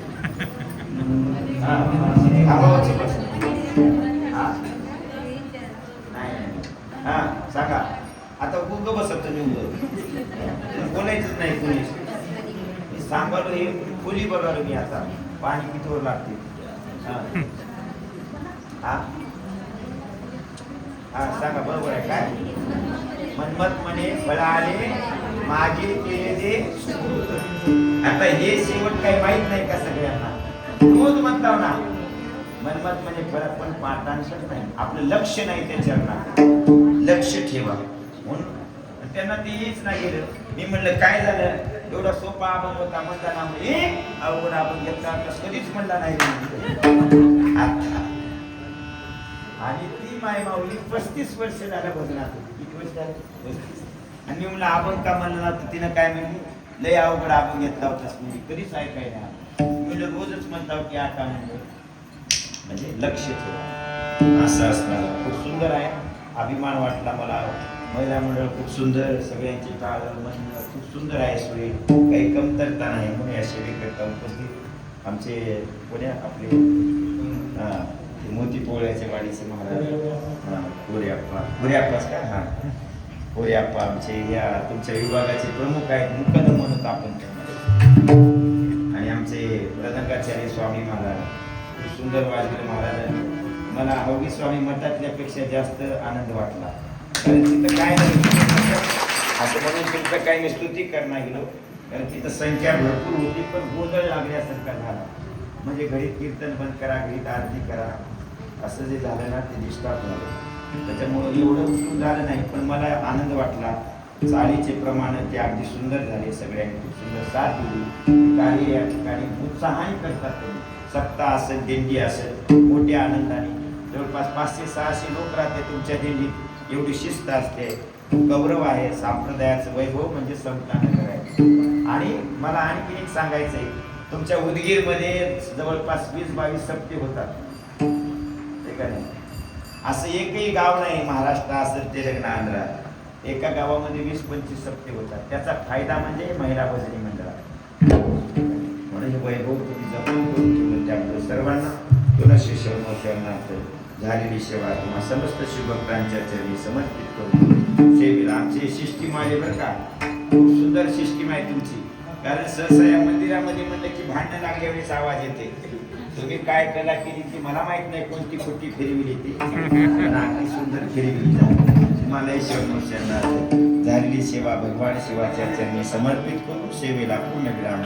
हा सांगा आता गुग बसत बोलायचंच नाही कोणी. सांगालो हे खोली बघालो मी आता पाणी कितीवर लागते. हा सांगा बरोबर आहे काय? मनमत म्हणे फळाले मागे केले ते. आता हे शेवट काही माहित नाही का सगळ्यांना? रोज म्हणता ना मनमत म्हणजे फरक, पण पाठांशच नाही, आपलं लक्ष नाही त्याच्यावर. लक्ष ठेवा म्हणून त्यांना ते हेच नाही गेलं. मी म्हणलं काय झालं, एवढा सोपा अभंग होता म्हणताना अवघड अभंग घेतला कधीच म्हणला नाही. आणि ती माय माऊली 35 वर्ष झालं भजनात. किती वर्ष झालं? 35. आणि मी म्हणलं अभंग का म्हणला तर तिनं काय म्हणली, लय अवघड अभंग घेतला होतास म्हणजे कधीच ऐकाय नाही. म्हणलं रोजच म्हणता की आता म्हणजे लक्ष ठेवा असं असणार. खूप सुंदर आहे, अभिमान वाटला मला. महिला मंडळ खूप सुंदर, सगळ्यांची टाळ म्हणणं खूप सुंदर आहे. सोयी काही कमतरता नाही म्हणून या सेवेकरता उपस्थित आमचे कोण्या आपले मोती पोळ्याचे वाडीचे महाराज गोरेप्पाच का हा गोरेप्पा आमचे या तुमच्या विभागाचे प्रमुख आहेत. मुकदम म्हणत आपण त्यांना. आणि आमचे प्रधानाचार्य स्वामी महाराज खूप सुंदर वाजले महाराजांनी. मला हवी स्वामी मठातल्यापेक्षा जास्त आनंद वाटला, कारण तिथं काय नाही असं म्हणून तुमचं काही मी स्तुती करणार गेलो, कारण तिथं संख्या भरपूर होती पण गोंधळ लागल्यासारखा झाला. म्हणजे घरी कीर्तन बंद करा, घरी आरती करा, असं जे झालं ना ते डिस्टर्ब झालं. त्याच्यामुळं एवढं उत्सुक झालं नाही, पण मला आनंद वाटला. चाळीचे प्रमाण ते अगदी सुंदर झाले. सगळ्यांनी खूप सुंदर साथ दिली. कार्य या ठिकाणी उत्साहाने करतात. सप्ताह असेल, दिंडी असेल, मोठ्या आनंदाने जवळपास 500-600 लोक राहते तुमच्या दिंडीत. एवढी शिस्त असते, गौरव आहे. संप्रदायाचं वैभव म्हणजे समतानगर आहे. आणि मला आणखी एक सांगायचं आहे, तुमच्या उदगीरमध्ये जवळपास 20-22 सप्ते होतात, ठीक आहे. असं एकही गाव नाही महाराष्ट्र असेल तेलंगणा आंध्रा, एका गावामध्ये 20-25 सप्ते होतात. त्याचा फायदा म्हणजे महिला भजनी मंडळात. म्हणून हे वैभव तुम्ही जपून करून ठेवलं. त्यामुळे सर्वांना तुलसी शरणार्थ झालेली सेवा किंवा समस्त शिवभक्तांच्या चरणी समर्पित करून सेवेला आमची सिस्टीम आहे बरं का. खूप सुंदर सिस्टीम आहे तुमची. कारण सहसा या मंदिरामध्ये म्हणलं की भांडणं लागल्यावेळेस आवाज येते. तुम्ही काय कला केली ती मला माहित नाही, कोणती खोटी फिरविली ती, अगदी सुंदर फिरविली. तुम्हाला शरणार्थ झालेली सेवा भगवान शिवाच्या चरणी समर्पित करून सेवेला पूर्ण विराम.